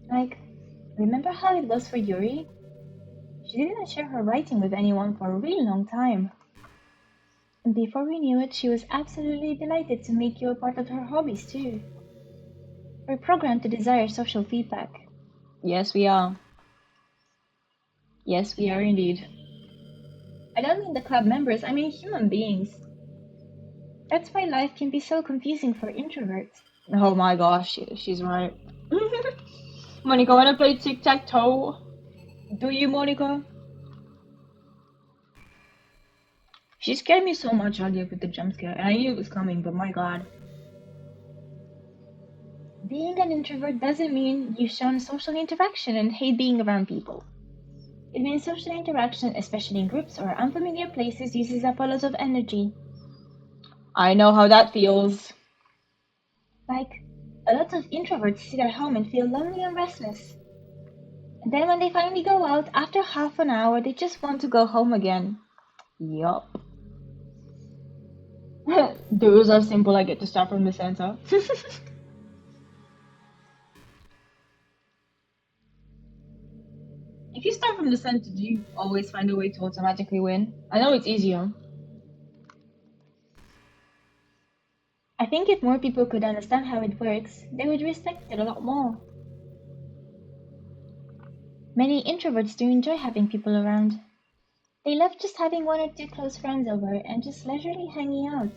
Like, remember how it was for Yuri? She didn't share her writing with anyone for a really long time. And before we knew it, she was absolutely delighted to make you a part of her hobbies too. We're programmed to desire social feedback. Yes, we are. Yes, we are indeed. I don't mean the club members, I mean human beings. That's why life can be so confusing for introverts. Oh my gosh, she's right. Monica, wanna play tic-tac-toe? Do you, Monica? She scared me so much earlier with the jump scare, and I knew it was coming, but my god. Being an introvert doesn't mean you shun social interaction and hate being around people. It means social interaction, especially in groups or unfamiliar places, uses up a lot of energy. I know how that feels. Like, a lot of introverts sit at home and feel lonely and restless. And then when they finally go out, after half an hour, they just want to go home again. Yup. Those are simple, I get to start from the center. If you start from the center, do you always find a way to automatically win? I know it's easier. I think if more people could understand how it works, they would respect it a lot more. Many introverts do enjoy having people around. They love just having one or two close friends over and just leisurely hanging out.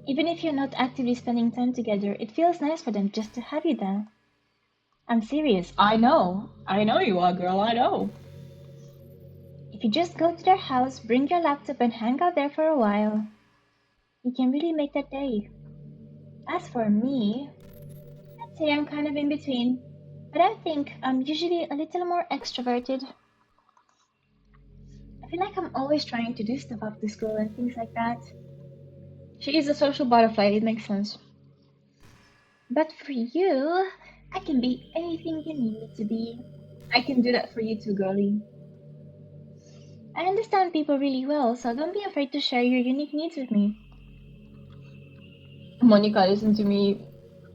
Even if you're not actively spending time together, it feels nice for them just to have you there. I'm serious. I know. I know you are, girl. I know. If you just go to their house, bring your laptop, and hang out there for a while, you can really make that day. As for me, I'd say I'm kind of in between, but I think I'm usually a little more extroverted. I feel like I'm always trying to do stuff after school and things like that. She is a social butterfly, it makes sense. But for you, I can be anything you need me to be. I can do that for you too, girlie. I understand people really well, so don't be afraid to share your unique needs with me. Monica, listen to me.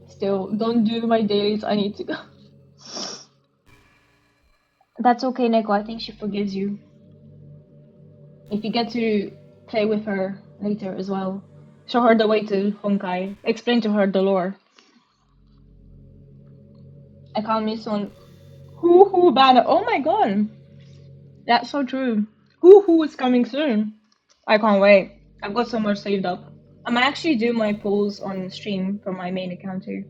Still, don't do my dailies. I need to go. That's okay, Neko. I think she forgives you. If you get to play with her later as well, show her the way to Honkai. Explain to her the lore. I can't miss on Hoo banner. Oh my god, that's so true. Hoo is coming soon. I can't wait. I've got so much saved up. I might actually do my polls on stream from my main account too.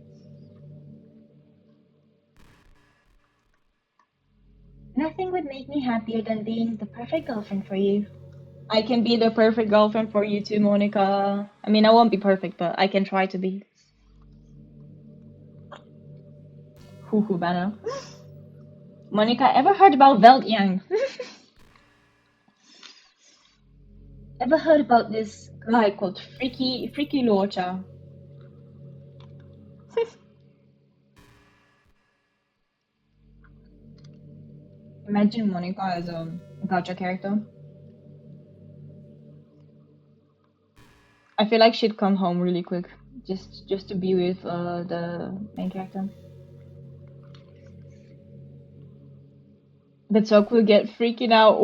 Nothing would make me happier than being the perfect girlfriend for you. I can be the perfect girlfriend for you too, Monica. I mean, I won't be perfect, but I can try to be. Hoo banner. Monica, ever heard about Yang? Ever heard about this guy called Freaky Lorcha? Imagine Monica as a gacha character. I feel like she'd come home really quick, just to be with the main character. The talk will get freaking out.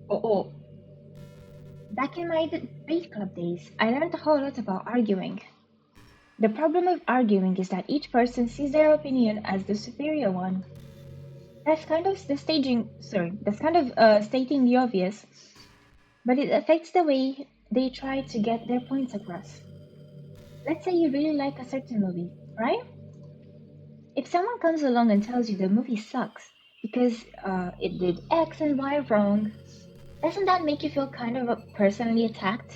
Oh. Back in my debate club days, I learned a whole lot about arguing. The problem with arguing is that each person sees their opinion as the superior one. That's kind of stating the obvious, but it affects the way they try to get their points across. Let's say you really like a certain movie, right? If someone comes along and tells you the movie sucks because it did X and Y wrong, doesn't that make you feel kind of personally attacked?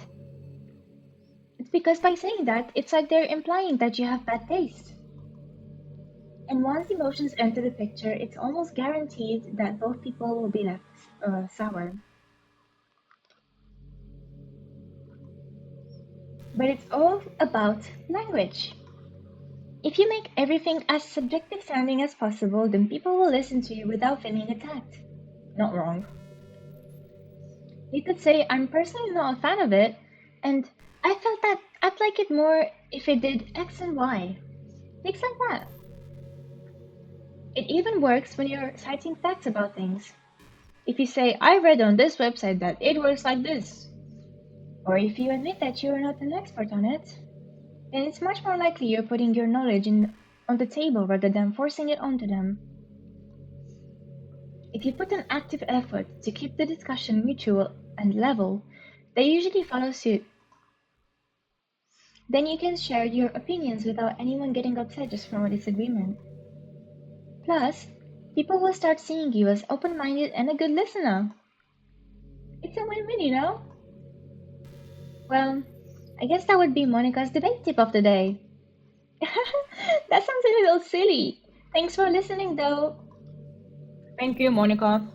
It's because by saying that, it's like they're implying that you have bad taste. And once emotions enter the picture, it's almost guaranteed that both people will be left sour. But it's all about language. If you make everything as subjective sounding as possible, then people will listen to you without feeling attacked. Not wrong. You could say, I'm personally not a fan of it, and I felt that I'd like it more if it did X and Y. Things like that. It even works when you're citing facts about things. If you say, I read on this website that it works like this, or if you admit that you are not an expert on it, then it's much more likely you're putting your knowledge on the table rather than forcing it onto them. If you put an active effort to keep the discussion mutual and level, they usually follow suit. Then you can share your opinions without anyone getting upset just from a disagreement. Plus, people will start seeing you as open-minded and a good listener. It's a win-win, you know? Well, I guess that would be Monica's debate tip of the day. That sounds a little silly. Thanks for listening, though. Thank you, Monica.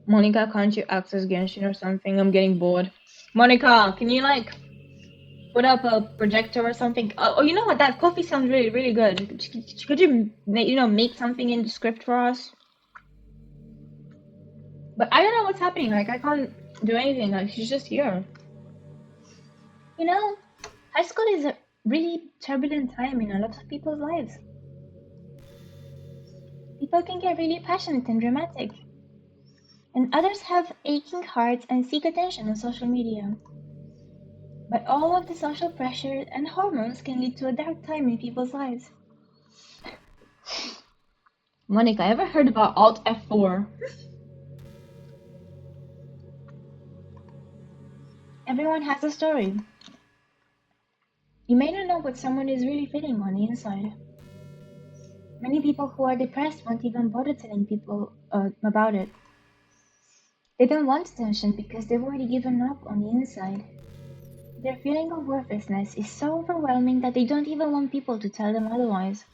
Monica, can't you access Genshin or something? I'm getting bored. Monica, can you like put up a projector or something? Oh, you know what? That coffee sounds really, really good. Could you, make something in the script for us? But I don't know what's happening. Like, I can't do anything. Like, she's just here. You know, high school is a really turbulent time in a lot of people's lives. People can get really passionate and dramatic, and others have aching hearts and seek attention on social media. But all of the social pressure and hormones can lead to a dark time in people's lives. Monica, ever heard about Alt F4? Everyone has a story. You may not know what someone is really feeling on the inside. Many people who are depressed won't even bother telling people about it. They don't want attention because they've already given up on the inside. Their feeling of worthlessness is so overwhelming that they don't even want people to tell them otherwise.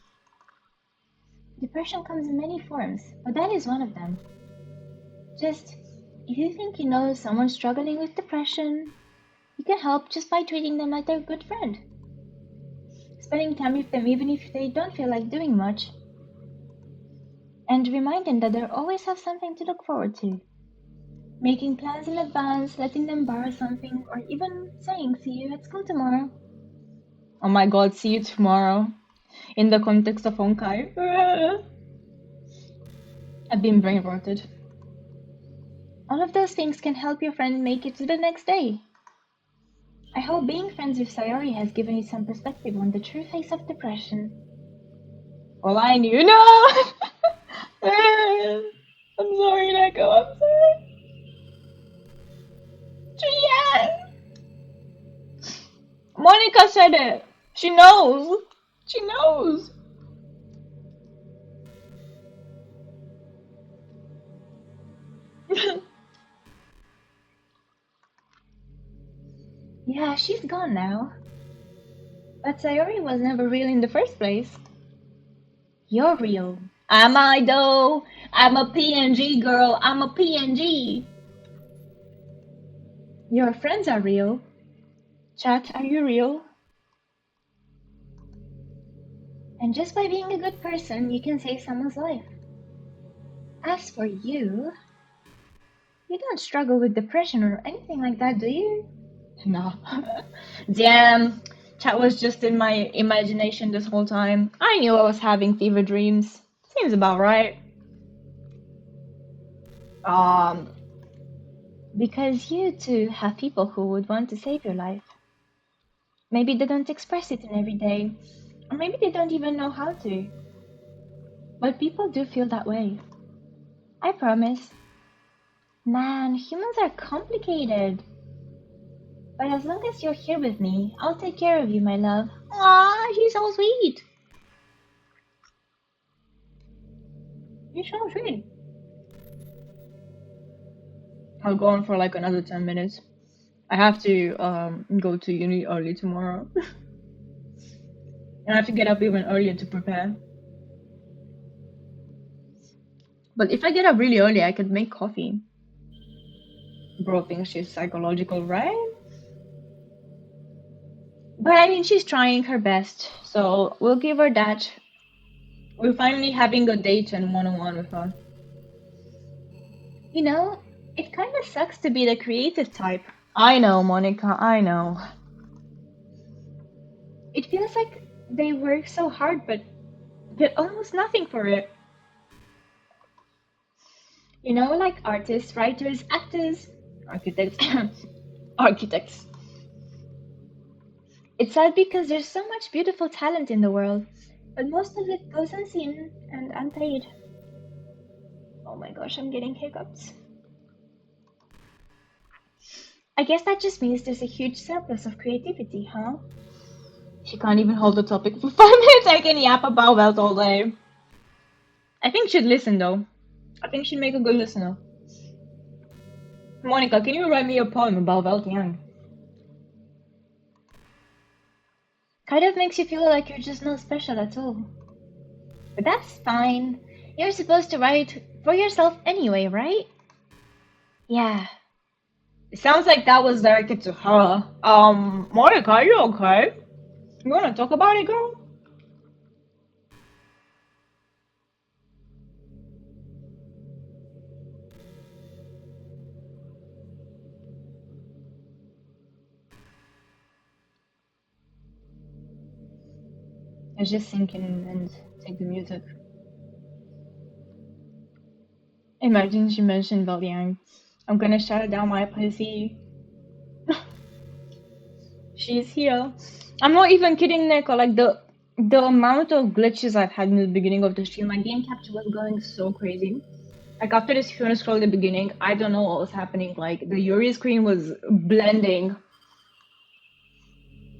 Depression comes in many forms, but that is one of them. Just, if you think you know someone struggling with depression, you can help just by treating them like they're a good friend. Spending time with them even if they don't feel like doing much. And remind them that they always have something to look forward to. Making plans in advance, letting them borrow something, or even saying, see you at school tomorrow. Oh my god, see you tomorrow. In the context of Honkai. I've been brain rotted. All of those things can help your friend make it to the next day. I hope being friends with Sayori has given you some perspective on the true face of depression. Well, I knew. No! I'm sorry, Neko. I'm sorry. Yes! Monica said it. She knows. She knows. Yeah, she's gone now. But Sayori was never real in the first place. You're real. Am I though? I'm a PNG girl. I'm a PNG. Your friends are real. Chat, are you real? And just by being a good person, you can save someone's life. As for you, you don't struggle with depression or anything like that, do you? No. Damn. Chat was just in my imagination this whole time. I knew I was having fever dreams. Seems about right. Um, because you too have people who would want to save your life. Maybe they don't express it in every day, or maybe they don't even know how to. But people do feel that way. I promise. Man, humans are complicated. But as long as you're here with me, I'll take care of you, my love. Aww, she's so sweet. You're so sweet. I'll go on for like another 10 minutes. I have to go to uni early tomorrow. And I have to get up even earlier to prepare. But if I get up really early, I could make coffee. Bro thinks she's psychological, right? But I mean, she's trying her best, so we'll give her that. We're finally having a date and one-on-one with her. You know, it kind of sucks to be the creative type. I know, Monica, I know. It feels like they work so hard, but get almost nothing for it. You know, like artists, writers, actors, architects, architects. It's sad because there's so much beautiful talent in the world, but most of it goes unseen and unpaid. Oh my gosh, I'm getting hiccups. I guess that just means there's a huge surplus of creativity, huh? She can't even hold the topic for 5 minutes. I can yap about that all day. I think she'd listen though. I think she'd make a good listener. Monica, can you write me a poem about Weltiang? Kind of makes you feel like you're just not special at all. But that's fine. You're supposed to write for yourself anyway, right? Yeah. It sounds like that was directed to her. Monica, are you okay? You wanna talk about it, girl? Let's just sink in and take the music. Imagine she mentioned Valiant. I'm gonna shut down my pussy. She's here. I'm not even kidding, Nico. Like the amount of glitches I've had in the beginning of the stream, my game capture was going so crazy. Like after this Fiona scroll at the beginning, I don't know what was happening. Like the Yuri screen was blending.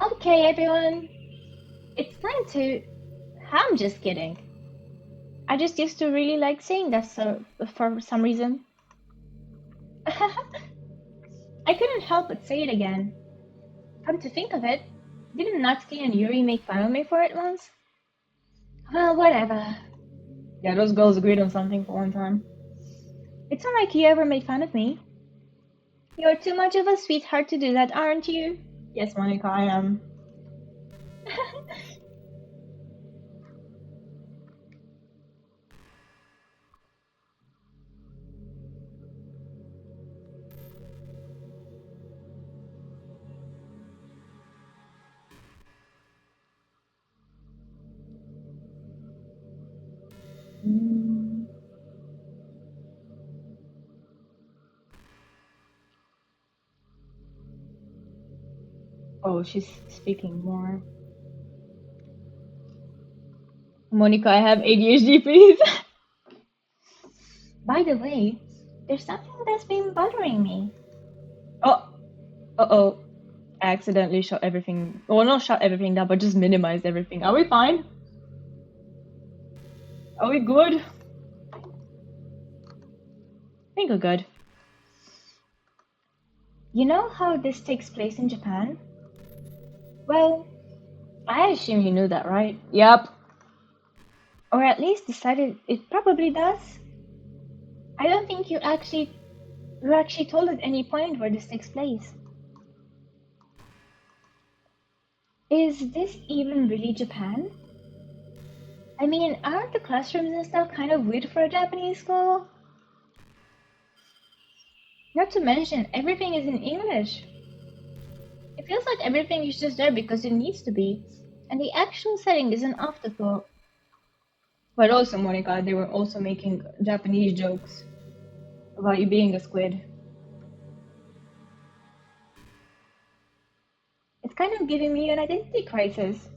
Okay, everyone, it's time to. I'm just kidding. I just used to really like saying that for some reason. I couldn't help but say it again. Come to think of it, didn't Natsuki and Yuri make fun of me for it once? Well, whatever. Yeah, those girls agreed on something for one time. It's not like you ever made fun of me. You're too much of a sweetheart to do that, aren't you? Yes, Monica, I am. Oh, she's speaking more. Monica, I have ADHD, please. By the way, there's something that's been bothering me. Oh, uh-oh. I accidentally shut everything. Well, not shut everything down, but just minimized everything. Are we fine? Are we good? I think we're good. You know how this takes place in Japan? Well, I assume you knew that, right? Yep. Or at least decided it probably does. I don't think you were actually told at any point where this takes place. Is this even really Japan? I mean, aren't the classrooms and stuff kind of weird for a Japanese school? Not to mention, everything is in English. It feels like everything is just there because it needs to be, and the actual setting is an afterthought. But also, Monica, they were also making Japanese jokes about you being a squid. It's kind of giving me an identity crisis.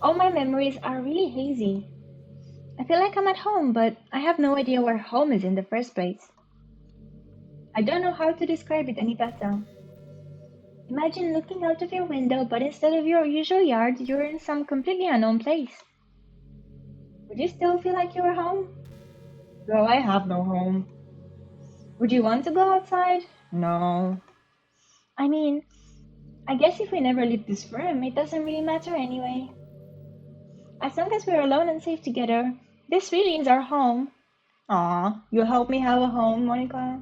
All my memories are really hazy. I feel like I'm at home, but I have no idea where home is in the first place. I don't know how to describe it any better. Imagine looking out of your window, but instead of your usual yard, you're in some completely unknown place. Would you still feel like you were home? Girl, I have no home. Would you want to go outside? No. I mean, I guess if we never leave this room, it doesn't really matter anyway. As long as we're alone and safe together, this really is our home. Aw, you help me have a home, Monica.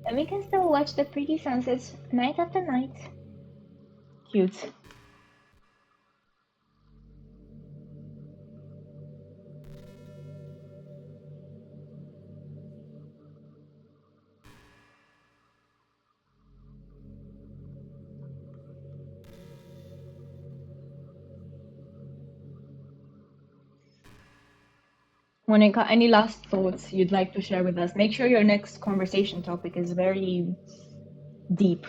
And we can still watch the pretty sunsets night after night. Cute. Monica, any last thoughts you'd like to share with us? Make sure your next conversation topic is very deep.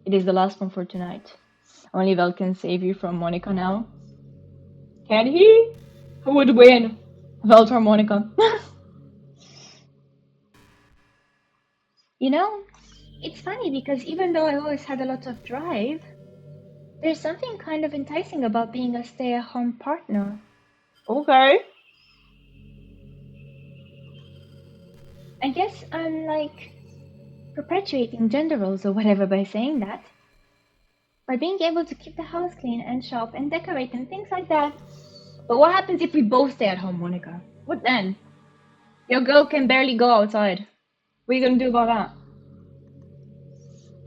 It is the last one for tonight. Only Vel can save you from Monica now. Can he? Who would win? Vel or Monica? You know, it's funny because even though I always had a lot of drive, there's something kind of enticing about being a stay-at-home partner. Okay. I guess I'm like perpetuating gender roles or whatever by saying that. By being able to keep the house clean and shop and decorate and things like that. But what happens if we both stay at home, Monica? What then? Your girl can barely go outside. What are you gonna do about that?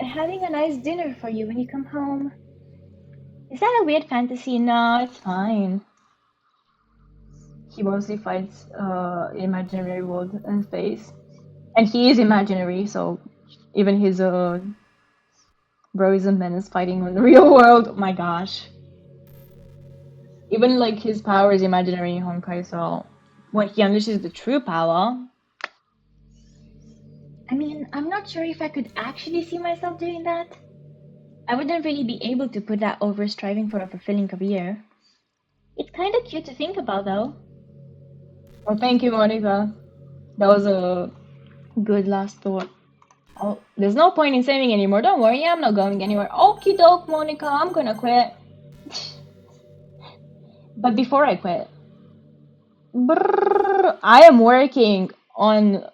And having a nice dinner for you when you come home. Is that a weird fantasy? No, it's fine. He mostly fights imaginary world and space. And he is imaginary, so even his bro is a menace fighting on the real world. Oh my gosh. Even like his power is imaginary in Honkai, so when he unleashes the true power, I mean, I'm not sure if I could actually see myself doing that. I wouldn't really be able to put that over striving for a fulfilling career. It's kind of cute to think about, though. well, thank you, Monica. That was a good last thought. Oh, there's no point in saving anymore. Don't worry, I'm not going anywhere. Okie doke, Monica, I'm gonna quit. But before I quit, I am working on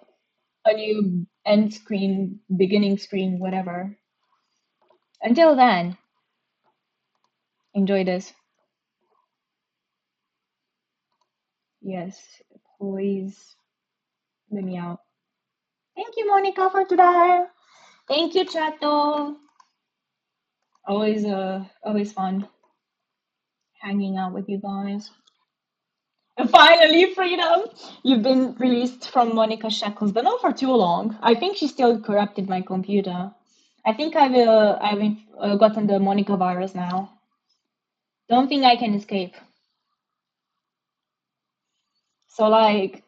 a new end screen, beginning screen, whatever. Until then, enjoy this. Yes, please let me out. Thank you, Monica, for today. Thank you, Chato. Always fun hanging out with you guys. And finally, freedom! You've been released from Monica's shackles, but not for too long. I think she still corrupted my computer. I think I've gotten the Monica virus now. Don't think I can escape. So like,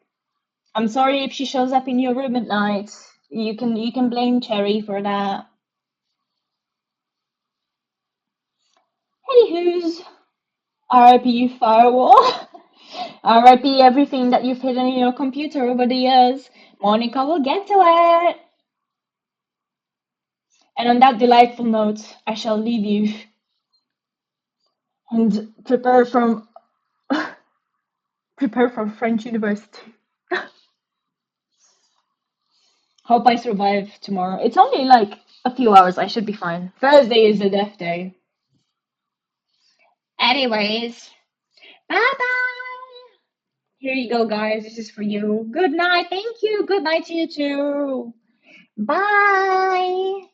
I'm sorry if she shows up in your room at night. You can blame Cherry for that. Anywho's, RIP firewall. RIP everything that you've hidden in your computer over the years. Monica will get to it. And on that delightful note, I shall leave you and prepare for French University. Hope I survive tomorrow. It's only like a few hours. I should be fine. Thursday is the death day. Anyways, bye bye. Here you go, guys. This is for you. Good night. Thank you. Good night to you too. Bye.